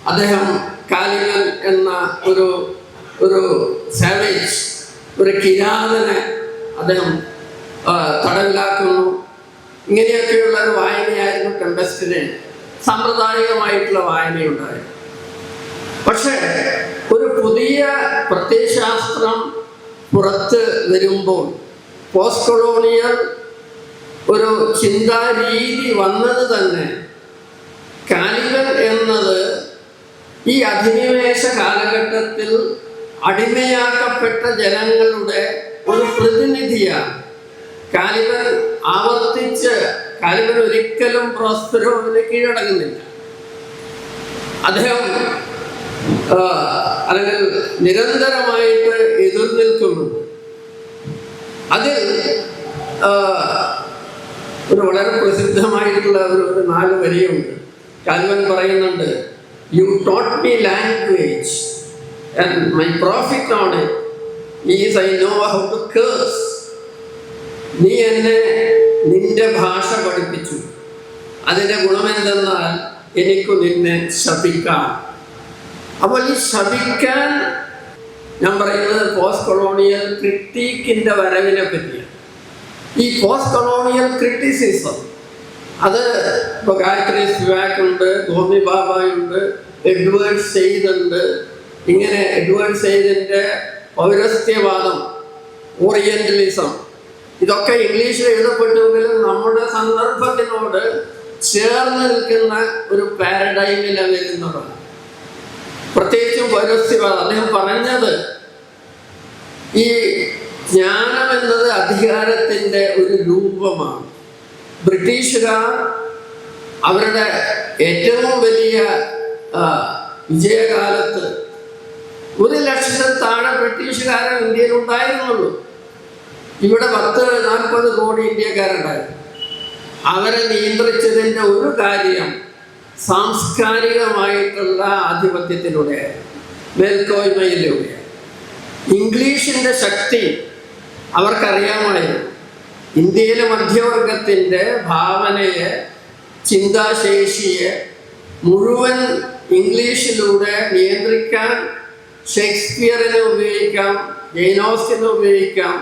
അദ്ദേഹം കാലികൻ എന്ന ഒരു സാവേജ്, ഒരു കിരാതനെ അദ്ദേഹം തടവിലാക്കുന്നു. ഇങ്ങനെയൊക്കെയുള്ള ഒരു വായനയായിരുന്നു ടെംപെസ്റ്റിന് സാമ്പ്രദായികമായിട്ടുള്ള വായനയുണ്ടായിരുന്നു. പക്ഷേ ഒരു പുതിയ പ്രത്യയശാസ്ത്രം പുറത്ത് വരുമ്പോൾ, പോസ്റ്റ് കൊളോണിയൽ ഒരു ചിന്താരീതി വന്നത് തന്നെ, കാലികൻ എന്നത് ഈ അധിനിവേശ കാലഘട്ടത്തിൽ അടിമയാക്കപ്പെട്ട ജനങ്ങളുടെ ഒരു പ്രതിനിധിയാണ്. കാലിബൻ ഒരിക്കലും പ്രോസ്പെരോവിന് കീഴടങ്ങുന്നില്ല. അദ്ദേഹം അല്ലെങ്കിൽ നിരന്തരമായിട്ട് എതിർനിൽക്കുന്നു. അതിൽ ഒരു വളരെ പ്രസിദ്ധമായിട്ടുള്ള ഒരു 4 വരിയുണ്ട്. കാലിബൻ പറയുന്നുണ്ട്, you taught me language and my profit on it is I know how to curse. നീ എന്നെ നിന്റെ ഭാഷ പഠിപ്പിച്ചു, അതിൻ്റെ ഗുണമെന്തെന്നാൽ എനിക്ക് നിന്നെ ശപിക്കാം. അപ്പോൾ ഈ ശപിക്കാൻ ഞാൻ പറയുന്നത് പോസ്റ്റ് കൊളോണിയൽ ക്രിട്ടിക്കിൻ്റെ വരവിനെ പറ്റിയാണ്. ഈ പോസ്റ്റ് കൊളോണിയൽ ക്രിറ്റിസിസം അത് ഇപ്പോൾ ഗായത്രി സ്പിവാക് ഉണ്ട്, ഗോമി ബാബയുണ്ട്, എഡ്വേർഡ് സെയ്ദ് ഉണ്ട്. ഇങ്ങനെ എഡ്വേർഡ് സെയ്ദിൻ്റെ പൗരസ്ത്യവാദം, ഓറിയൻ്റലിസം, ഇതൊക്കെ ഇംഗ്ലീഷിൽ എഴുതപ്പെട്ടുവെങ്കിലും നമ്മുടെ സന്ദർഭത്തിനോട് ചേർന്ന് നിൽക്കുന്ന ഒരു പാരഡൈമിലാണ് വരുന്നത്. പ്രത്യേകിച്ചും പൗരസ്ത്യവാദം. അദ്ദേഹം പറഞ്ഞത് ഈ ജ്ഞാനം എന്നത് അധികാരത്തിൻ്റെ ഒരു രൂപമാണ്. ബ്രിട്ടീഷുകാർ അവരുടെ ഏറ്റവും വലിയ വിജയകാലത്ത് 1,00,000 താഴെ ബ്രിട്ടീഷുകാരെ ഇന്ത്യയിൽ ഉണ്ടായിരുന്നുള്ളൂ. ഇവിടെ 40 കോടി ഇന്ത്യക്കാരുണ്ടായിരുന്നു. അവരെ നിയന്ത്രിച്ചതിൻ്റെ ഒരു കാര്യം സാംസ്കാരികമായിട്ടുള്ള ആധിപത്യത്തിലൂടെയായിരുന്നു, മേൽക്കോയ്മയിലൂടെയാണ്. ഇംഗ്ലീഷിൻ്റെ ശക്തി അവർക്കറിയാമായിരുന്നു. ഇന്ത്യയിലെ മധ്യവർഗത്തിൻ്റെ ഭാവനയെ, ചിന്താശേഷിയെ മുഴുവൻ ഇംഗ്ലീഷിലൂടെ നിയന്ത്രിക്കാൻ ഷേക്സ്പിയറിനെ ഉപയോഗിക്കാം, ജെയിൻ ഓസ്റ്റനെ ഉപയോഗിക്കാം,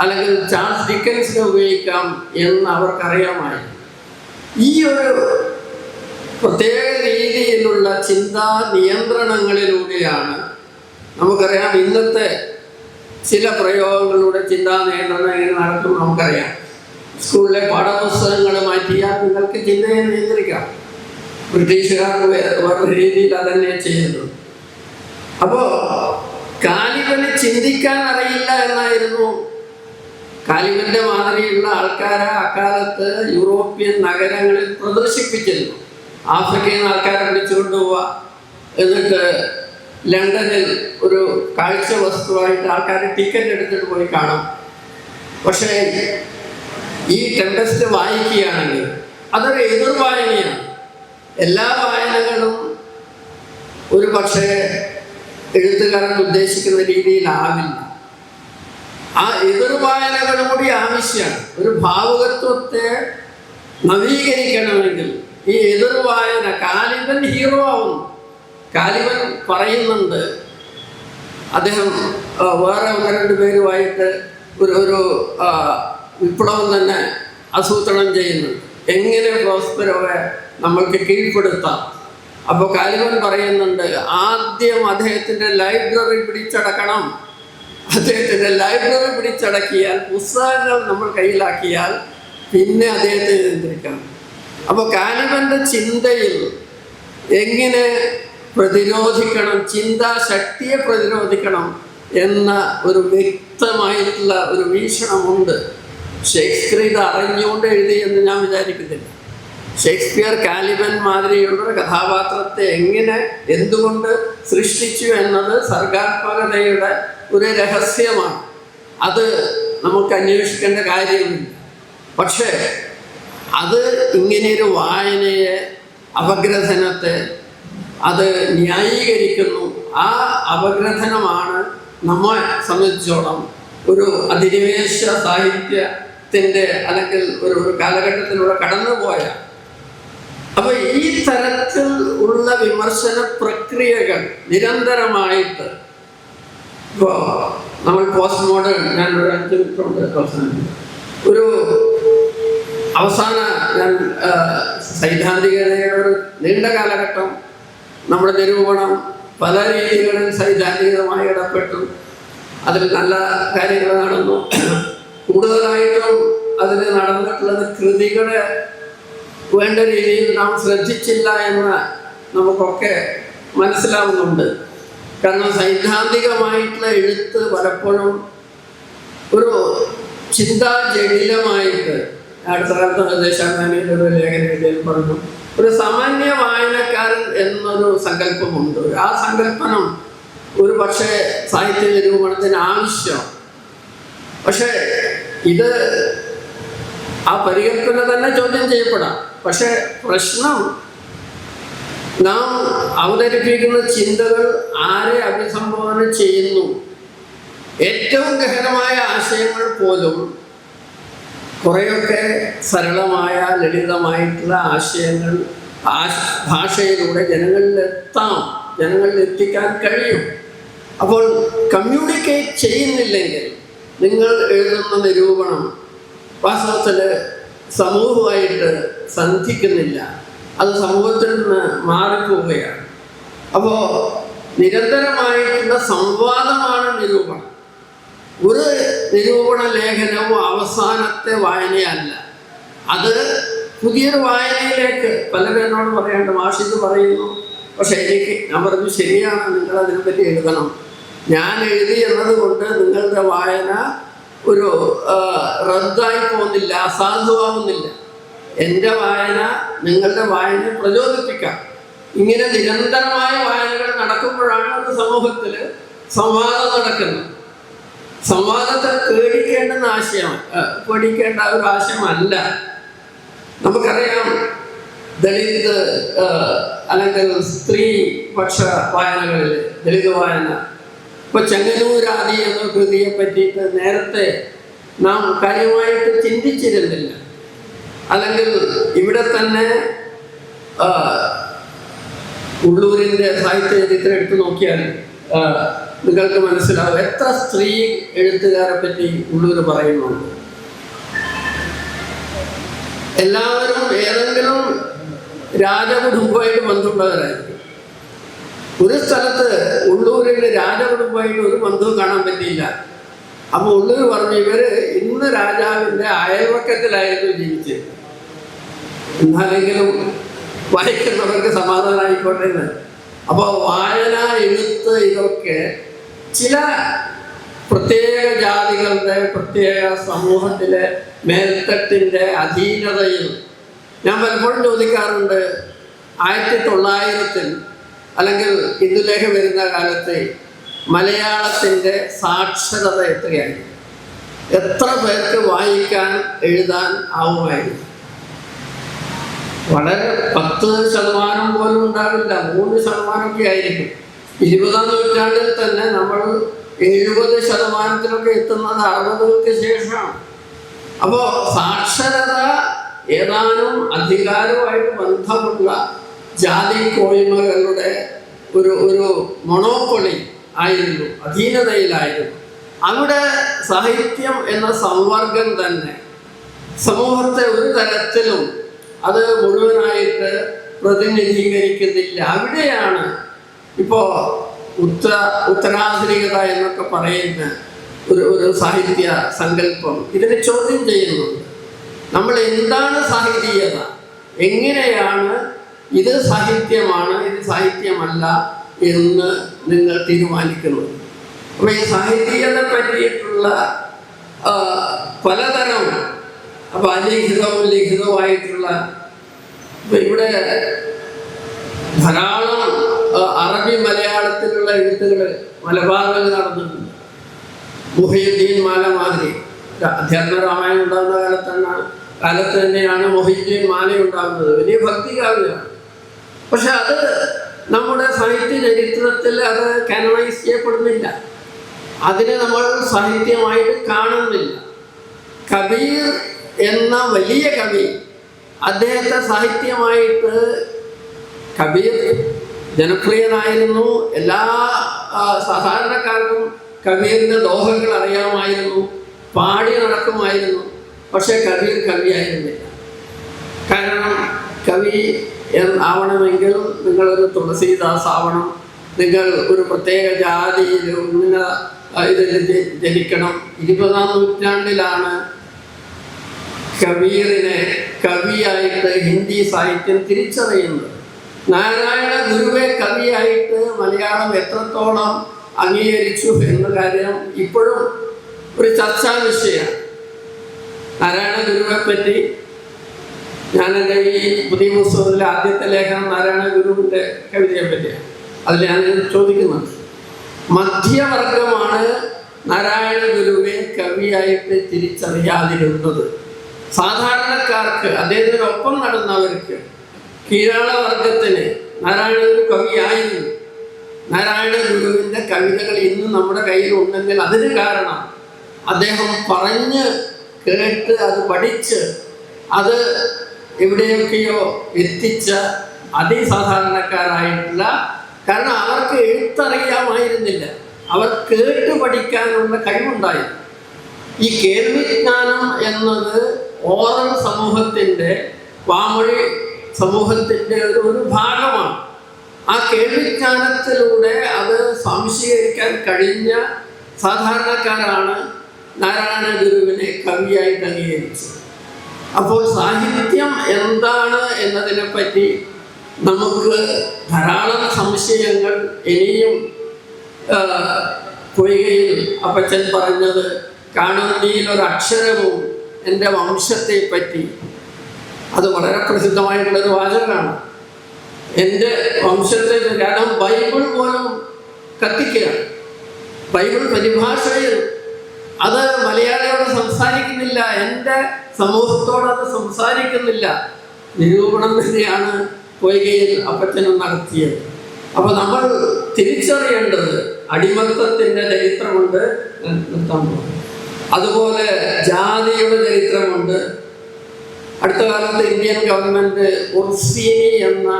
അല്ലെങ്കിൽ ചാൾസ് ഡിക്കൻസിനെ ഉപയോഗിക്കാം എന്ന് അവർക്കറിയാമായിരുന്നു. ഈ ഒരു പ്രത്യേക രീതിയിലുള്ള ചിന്താ നിയന്ത്രണങ്ങളിലൂടെയാണ് നമുക്കറിയാം ഇന്നത്തെ ചില പ്രയോഗങ്ങളിലൂടെ ചിന്താ നിയന്ത്രണം എങ്ങനെ നടക്കും നമുക്കറിയാം. സ്കൂളിലെ പാഠപുസ്തകങ്ങൾ മാറ്റിയാൽ നിങ്ങൾക്ക് ചിന്തയെ നിയന്ത്രിക്കാം. ബ്രിട്ടീഷുകാർ വേറെ രീതിയിൽ അതന്നെ ചെയ്യുന്നത്. അപ്പോൾ കാലിബന് ചിന്തിക്കാൻ അറിയില്ല എന്നായിരുന്നു. കാലിബന്റെ മാതിരിയുള്ള ആൾക്കാരെ അക്കാലത്ത് യൂറോപ്യൻ നഗരങ്ങളിൽ പ്രദർശിപ്പിച്ചിരുന്നു. ആഫ്രിക്കയിൽ നിന്ന് ആൾക്കാരെ പിടിച്ചുകൊണ്ടുപോവുക, എന്നിട്ട് ലണ്ടനിൽ ഒരു കാഴ്ച വസ്തുവായിട്ട് ആൾക്കാർ ടിക്കറ്റ് എടുത്തിട്ട് പോയി കാണും. പക്ഷേ ഈ ടെമ്പസ്റ്റ് വായിക്കുകയാണെങ്കിൽ അതൊരു എതിർവായനയാണ്. എല്ലാ വായനകളും ഒരു പക്ഷേ എഴുത്തുകാരൻ ഉദ്ദേശിക്കുന്ന രീതിയിലാവില്ല. ആ എതിർവായനകളും കൂടി ആവശ്യമാണ്. ഒരു ഭാവുകത്വത്തെ നവീകരിക്കണമെങ്കിൽ ഈ എതിർവായന. കാലിബൻ ഹീറോ ആവുന്നു. കാലിബൻ പറയുന്നുണ്ട്, അദ്ദേഹം വേറെ 1-2 പേരുമായിട്ട് ഒരു വിപ്ലവം തന്നെ ആസൂത്രണം ചെയ്യുന്നുണ്ട്. എങ്ങനെ പ്രോസ്പെരോയെ നമ്മൾക്ക് കീഴ്പ്പെടുത്താം. അപ്പോൾ കാലിബൻ പറയുന്നുണ്ട്, ആദ്യം അദ്ദേഹത്തിൻ്റെ ലൈബ്രറി പിടിച്ചടക്കണം. അദ്ദേഹത്തിൻ്റെ ലൈബ്രറി പിടിച്ചടക്കിയാൽ, പുസ്തകങ്ങൾ നമ്മൾ കയ്യിലാക്കിയാൽ പിന്നെ അദ്ദേഹത്തെ നിയന്ത്രിക്കണം. അപ്പോൾ കാലിബൻ്റെ ചിന്തയിൽ എങ്ങനെ പ്രതിരോധിക്കണം, ചിന്താശക്തിയെ പ്രതിരോധിക്കണം എന്ന ഒരു വ്യക്തമായിട്ടുള്ള ഒരു വീക്ഷണമുണ്ട്. ഷേക്സ്പിയർ ഇത് അറിഞ്ഞുകൊണ്ട് എഴുതി എന്ന് ഞാൻ വിചാരിക്കുന്നില്ല. ഷേക്സ്പിയർ കാലിബൻ മാതിരിയുള്ള ഒരു കഥാപാത്രത്തെ എങ്ങനെ, എന്തുകൊണ്ട് സൃഷ്ടിച്ചു എന്നത് സർഗാത്മകതയുടെ ഒരു രഹസ്യമാണ്. അത് നമുക്ക് അന്വേഷിക്കേണ്ട കാര്യമില്ല. പക്ഷേ അത് ഇങ്ങനെയൊരു വായനയെ, അപഗ്രഥനത്തെ അത് ന്യായീകരിക്കുന്നു. ആ അപഗ്രഥനമാണ് നമ്മെ സംബന്ധിച്ചോളം ഒരു അധിനിവേശ സാഹിത്യത്തിൻ്റെ അല്ലെങ്കിൽ ഒരു കാലഘട്ടത്തിലൂടെ കടന്നുപോയ. അപ്പോൾ ഈ തരത്തിൽ ഉള്ള വിമർശന പ്രക്രിയകൾ നിരന്തരമായിട്ട് ഇപ്പോൾ നമ്മൾ പോസ്റ്റ് മോഡേൺ, ഞാൻ ഒരു 5 മിനിറ്റ് ഒരു അവസാന ഞാൻ സൈദ്ധാന്തികതയുടെ ഒരു നീണ്ട കാലഘട്ടം നമ്മുടെ നിരൂപണം പല രീതികളിൽ സൈദ്ധാന്തികമായി ഇടപെട്ടു. അതിൽ നല്ല കാര്യങ്ങൾ നടന്നു. കൂടുതലായിട്ടും അതിൽ നടന്നിട്ടുള്ളത് കൃതികളെ വേണ്ട രീതിയിൽ നാം ശ്രദ്ധിച്ചില്ല എന്ന് നമുക്കൊക്കെ മനസ്സിലാവുന്നുണ്ട്. കാരണം സൈദ്ധാന്തികമായിട്ടുള്ള എഴുത്ത് പലപ്പോഴും ഒരു ചിന്താജടിലമായിട്ട്, അടുത്ത കാലത്ത് ദേശാഭിമാനിയിൽ ഒരു ലേഖനം പറഞ്ഞു, ഒരു സാമാന്യ വായനക്കാരൻ എന്നൊരു സങ്കല്പമുണ്ട്. ആ സങ്കല്പനം ഒരു പക്ഷേ സാഹിത്യ നിരൂപണത്തിന് ആവശ്യം. പക്ഷേ ഇത് ആ പരികല്പന തന്നെ ചോദ്യം ചെയ്യപ്പെടാം. പക്ഷേ പ്രശ്നം, നാം അവതരിപ്പിക്കുന്ന ചിന്തകൾ ആരെ അഭിസംബോധന ചെയ്യുന്നു. ഏറ്റവും ഗഹനമായ ആശയങ്ങൾ പോലും കുറേയൊക്കെ സരളമായ, ലളിതമായിട്ടുള്ള ആശയങ്ങൾ ഭാഷയിലൂടെ ജനങ്ങളിൽ എത്തിക്കാൻ കഴിയും. അപ്പോൾ കമ്മ്യൂണിക്കേറ്റ് ചെയ്യുന്നില്ലെങ്കിൽ നിങ്ങൾ എഴുതുന്ന നിരൂപണം വാസ്തവത്തിൽ സമൂഹമായിട്ട് സന്ധിക്കുന്നില്ല. അത് സമൂഹത്തിൽ നിന്ന് മാറിപ്പോവുകയാണ്. അപ്പോൾ നിരന്തരമായിട്ടുള്ള സംവാദമാണ് നിരൂപണം. ഒരു നിരൂപണ ലേഖനവും അവസാനത്തെ വായനയല്ല. അത് പുതിയൊരു വായനയിലേക്ക് പലരും എന്നോട് പറയാണ്ട് മാഷിത് പറയുന്നു, പക്ഷെ ഞാൻ പറഞ്ഞു ശരിയാണ്, നിങ്ങൾ അതിനെപ്പറ്റി എഴുതണം. ഞാൻ എഴുതി എന്നതുകൊണ്ട് നിങ്ങളുടെ വായന ഒരു റദ്ദായി പോകുന്നില്ല, അസാധുവാകുന്നില്ല. എൻ്റെ വായന നിങ്ങളുടെ വായനയെ പ്രചോദിപ്പിക്കാം. ഇങ്ങനെ നിരന്തരമായ വായനകൾ നടക്കുമ്പോഴാണ് ഒരു സമൂഹത്തിൽ സംവാദം നടക്കുന്നത്. സംവാദത്തെ പേടിക്കേണ്ട ഒരു ആശയമല്ല. നമുക്കറിയാം, ദളിത് അല്ലെങ്കിൽ സ്ത്രീ പക്ഷ വായനകളിൽ ദളിത് വായന, ഇപ്പൊ ചെങ്ങന്നൂരാദി എന്ന കൃതിയെ പറ്റിയിട്ട് നേരത്തെ നാം കാര്യമായിട്ട് ചിന്തിച്ചിരുന്നില്ല. അല്ലെങ്കിൽ ഇവിടെ തന്നെ ഉള്ളൂരിൻ്റെ സാഹിത്യ ചരിത്രം എടുത്തു നോക്കിയാൽ നിങ്ങൾക്ക് മനസ്സിലാവും എത്ര സ്ത്രീ എഴുത്തുകാരെ പറ്റി ഉള്ളൂർ പറയുന്നുണ്ട്. എല്ലാവരും ഏതെങ്കിലും രാജകുടുംബമായിട്ട് ബന്ധമുള്ളവരായിരിക്കും. ഒരു സ്ഥലത്ത് ഉള്ളൂരിൽ രാജകുടുംബമായിട്ട് ഒരു ബന്ധവും കാണാൻ പറ്റിയില്ല. അപ്പോൾ ഉള്ളൂർ പറഞ്ഞു, ഇവര് ഇന്ന് രാജാവിൻ്റെ അയൽവക്കത്തിലായിരുന്നു ജീവിച്ചത്, എന്നാലെങ്കിലും വായിക്കുന്നവർക്ക് സമാധാനമായിക്കോട്ടെ എന്ന്. അപ്പോൾ വായന, എഴുത്ത് ഇതൊക്കെ ചില പ്രത്യേക ജാതികളുടെ പ്രത്യേക സമൂഹത്തിലെ മേൽത്തട്ടിൻ്റെ അധീനതയിൽ ഞാൻ പലപ്പോഴും ചോദിക്കാറുണ്ട്, 1900 അല്ലെങ്കിൽ ഇന്ദുലേഖ വരുന്ന കാലത്ത് മലയാളത്തിൻ്റെ സാക്ഷരത എത്രയായി? എത്ര പേർക്ക് വായിക്കാൻ എഴുതാൻ ആവുമായിരുന്നു? വളരെ 10% പോലും ഉണ്ടാവില്ല, 3% ആയിരിക്കും. 20-ാം നൂറ്റാണ്ടിൽ തന്നെ നമ്മൾ 70% എത്തുന്നത് 60-കൾക്ക് ശേഷമാണ്. അപ്പോൾ സാക്ഷരത ഏതാനും അധികാരവുമായിട്ട് ബന്ധമുള്ള ജാതി കോയ്മകളുടെ ഒരു മൊണോപ്പൊളി ആയിരുന്നു, അധീനതയിലായിരുന്നു. അവിടെ സാഹിത്യം എന്ന സംവർഗം തന്നെ സമൂഹത്തെ ഒരു തരത്തിലും അത് മുഴുവനായിട്ട് പ്രതിനിധീകരിക്കുന്നില്ല. അവിടെയാണ് ഇപ്പോൾ ഉത്തരാധുനികത എന്നൊക്കെ പറയുന്ന ഒരു സാഹിത്യ സങ്കല്പം ഇതിനെ ചോദ്യം ചെയ്യുന്നുണ്ട്. നമ്മൾ എന്താണ് സാഹിത്യീയത, എങ്ങനെയാണ് ഇത് സാഹിത്യമാണ്, ഇത് സാഹിത്യമല്ല എന്ന് നിങ്ങൾ തീരുമാനിക്കുന്നത്? അപ്പോൾ ഈ സാഹിത്യത്തെ പറ്റിയിട്ടുള്ള പലതരം അലിഖിതവും ലിഖിതവുമായിട്ടുള്ള ഇവിടെ ധാരാളം അറബി മലയാളത്തിലുള്ള എഴുത്തുകൾ മലബാറിൽ നടന്നിട്ടുണ്ട്. മുഹയ്യുദ്ദീൻ മാല മാതിരി അധ്യാത്മ രാമായണം ഉണ്ടാകുന്ന കാലത്ത് തന്നെയാണ് മുഹയ്യുദ്ദീൻ മാല ഉണ്ടാകുന്നത്. വലിയ ഭക്തികാവ്യമാണ്. പക്ഷെ അത് നമ്മുടെ സാഹിത്യ ചരിത്രത്തിൽ അത് കാനണൈസ് ചെയ്യപ്പെടുന്നില്ല, അതിനെ നമ്മൾ സാഹിത്യമായിട്ട് കാണുന്നില്ല. കബീർ എന്ന വലിയ കവി, അദ്ദേഹത്തെ സാഹിത്യമായിട്ട്, കബീർ ജനപ്രിയനായിരുന്നു, എല്ലാ സാധാരണക്കാർക്കും കബീറിൻ്റെ ദോഹകൾ അറിയാമായിരുന്നു, പാടി നടക്കുമായിരുന്നു. പക്ഷെ കബീർ കവിയായിരുന്നില്ല. കാരണം കവി ആവണമെങ്കിൽ നിങ്ങളൊരു തുളസീദാസ് ആവണം, നിങ്ങൾ ഒരു പ്രത്യേക ജാതിയിൽ ഇതിൽ ജനിക്കണം. 20-ാം നൂറ്റാണ്ടിലാണ് കബീറിനെ കവിയായിട്ട് ഹിന്ദി സാഹിത്യം തിരിച്ചറിയുന്നത്. നാരായണ ഗുരുവെ കവിയായിട്ട് മലയാളം എത്രത്തോളം അംഗീകരിച്ചു എന്ന കാര്യം ഇപ്പോഴും ഒരു ചർച്ചാ വിഷയമാണ്. നാരായണ ഗുരുവെ പറ്റി ഞാൻ എൻ്റെ ഈ പുതിയ പുസ്തകത്തിലെ ആദ്യത്തെ ലേഖനം നാരായണ ഗുരുവിൻ്റെ കവിതയെ പറ്റിയാണ്. അതിൽ ഞാൻ ചോദിക്കുന്നത്, മധ്യവർഗമാണ് നാരായണ ഗുരുവിനെ കവിയായിട്ട് തിരിച്ചറിയാതിരുന്നത്. സാധാരണക്കാർക്ക്, അദ്ദേഹത്തിനൊപ്പം നടന്നവർക്ക്, കീഴാള വർഗത്തിന് നാരായണ ഗുരു കവിയായിരുന്നു. നാരായണ ഗുരുവിൻ്റെ കവിതകൾ ഇന്ന് നമ്മുടെ കയ്യിലുണ്ടെങ്കിൽ അതിന് കാരണം അദ്ദേഹം പറഞ്ഞ് കേട്ട് അത് പഠിച്ച് അത് എവിടെയൊക്കെയോ എത്തിച്ച അതിസാധാരണക്കാരായിട്ടുള്ള, കാരണം അവർക്ക് എഴുത്തറിയാമായിരുന്നില്ല, അവർ കേട്ട് പഠിക്കാനുള്ള കഴിവുണ്ടായിരുന്നു. ഈ കേൾവിജ്ഞാനം എന്നത് ഓറൽ സമൂഹത്തിൻ്റെ, വാമൊഴി സമൂഹത്തിൻ്റെ ഒരു ഭാഗമാണ്. ആ കേൾവിജ്ഞാനത്തിലൂടെ അത് സംശീകരിക്കാൻ കഴിഞ്ഞ സാധാരണക്കാരാണ് നാരായണ ഗുരുവിനെ കവിയായിട്ട് അംഗീകരിച്ചത്. അപ്പോൾ സാഹിത്യം എന്താണ് എന്നതിനെപ്പറ്റി നമുക്ക് ധാരാളം സംശയങ്ങൾ ഇനിയും പൊയ്കയിൽ അപ്പച്ചൻ പറഞ്ഞത് കാണുന്നതിലൊരക്ഷരവും എൻ്റെ വംശത്തെ പറ്റി, അത് വളരെ പ്രസിദ്ധമായിട്ടുള്ളൊരു വാചകമാണ്. എൻ്റെ വംശത്തെ, കാരണം ബൈബിൾ പോലും കത്തിക്കുകയാണ്. ബൈബിൾ പരിഭാഷയിൽ അത് മലയാളിയോട് സംസാരിക്കുന്നില്ല, എൻ്റെ സമൂഹത്തോട് അത് സംസാരിക്കുന്നില്ല. നിരൂപണം തന്നെയാണ് പൊയ്കയിൽ അപ്പച്ചനും നടത്തിയത്. അപ്പോൾ നമ്മൾ തിരിച്ചറിയേണ്ടത് അടിമത്തത്തിൻ്റെ ചരിത്രമുണ്ട്, അതുപോലെ ജാതിയുടെ ചരിത്രമുണ്ട്. അടുത്ത കാലത്ത് ഇന്ത്യൻ ഗവൺമെൻറ് ഉർസീനി എന്ന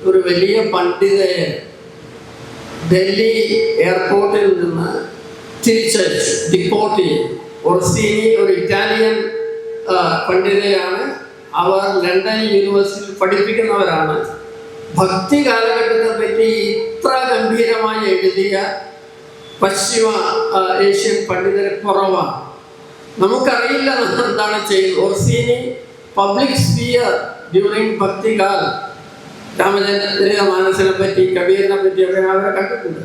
ഒരു വലിയ പണ്ഡിതയെ ഡൽഹി എയർപോർട്ടിൽ നിന്ന് തിരിച്ചയച്ചു, ഡിപ്പോർട്ട് ചെയ്തു. ഉർസീനി ഒരു ഇറ്റാലിയൻ പണ്ഡിതയാണ്. അവർ ലണ്ടൻ യൂണിവേഴ്സിറ്റിയിൽ പഠിപ്പിക്കുന്നവരാണ്. ഭക്തി കാലഘട്ടത്തെ പറ്റി ഇത്ര ഗംഭീരമായി എഴുതിയ പശ്ചിമ ഏഷ്യൻ പണ്ഡിതർ കുറവാണ്. നമുക്കറിയില്ല നമ്മൾ എന്താണ് ചെയ്യുന്നത്. ഉർസീനി പബ്ലിക് സ്പിയർ ഡ്യൂറിങ് ഭക്തികാൽ രാമചന്ദ്രമാനസിനെ പറ്റി, കബീറിനെ പറ്റിയൊക്കെ അവരെ കണ്ടിട്ടുണ്ട്.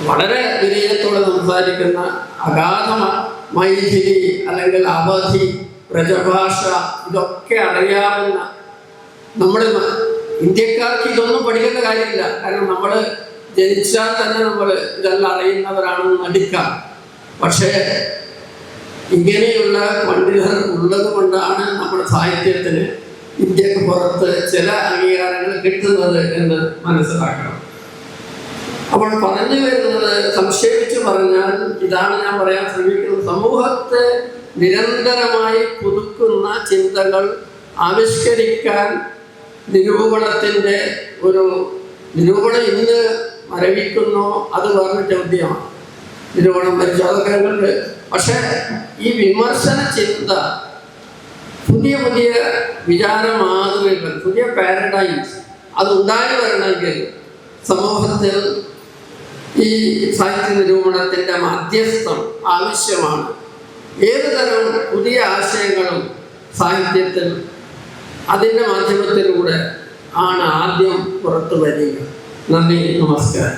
വളരെ വിനയത്തോടെ സംസാരിക്കുന്ന, അഗാധ മൈഥിലി അല്ലെങ്കിൽ അവധി, വ്രജഭാഷ ഇതൊക്കെ അറിയാവുന്ന, നമ്മൾ ഇന്ത്യക്കാർക്ക് ഇതൊന്നും പഠിക്കേണ്ട കാര്യമില്ല. കാരണം നമ്മൾ ജനിച്ചാൽ തന്നെ നമ്മൾ ഇതെല്ലാം അറിയുന്നവരാണെന്ന് നടിക്കാം. പക്ഷേ ഇങ്ങനെയുള്ള പണ്ഡിതർ ഉള്ളത് കൊണ്ടാണ് നമ്മുടെ സാഹിത്യത്തിന് ഇന്ത്യക്ക് പുറത്ത് ചില അംഗീകാരങ്ങൾ കിട്ടുന്നത് എന്ന് മനസ്സിലാക്കണം. അപ്പോൾ പറഞ്ഞു വരുന്നത്, സംക്ഷേപിച്ച് പറഞ്ഞാൽ ഇതാണ് ഞാൻ പറയാൻ ശ്രമിക്കുന്നത്. സമൂഹത്തെ നിരന്തരമായി പുതുക്കുന്ന ചിന്തകൾ ആവിഷ്കരിക്കാൻ നിരൂപണത്തിൻ്റെ ഒരു നിരൂപണം ഇന്ന് മരവിക്കുന്നോ അത് വേറൊരു ചോദ്യമാണ്. നിരൂപണം മരിച്ചു അതൊക്കെ ഉണ്ട്. പക്ഷേ ഈ വിമർശന ചിന്ത, പുതിയ പുതിയ വിചാര മാതൃകകൾ, പുതിയ പാരഡൈംസ് അതുണ്ടായി വരണമെങ്കിൽ സമൂഹത്തിൽ ഈ സാഹിത്യ നിരൂപണത്തിൻ്റെ മധ്യസ്ഥം ആവശ്യമാണ്. ഏതുതരം പുതിയ ആശയങ്ങളും സാഹിത്യത്തിൽ അതിൻ്റെ മാധ്യമത്തിലൂടെ ആണ് ആദ്യം പുറത്തു വരിക. നന്ദി, നമസ്കാരം.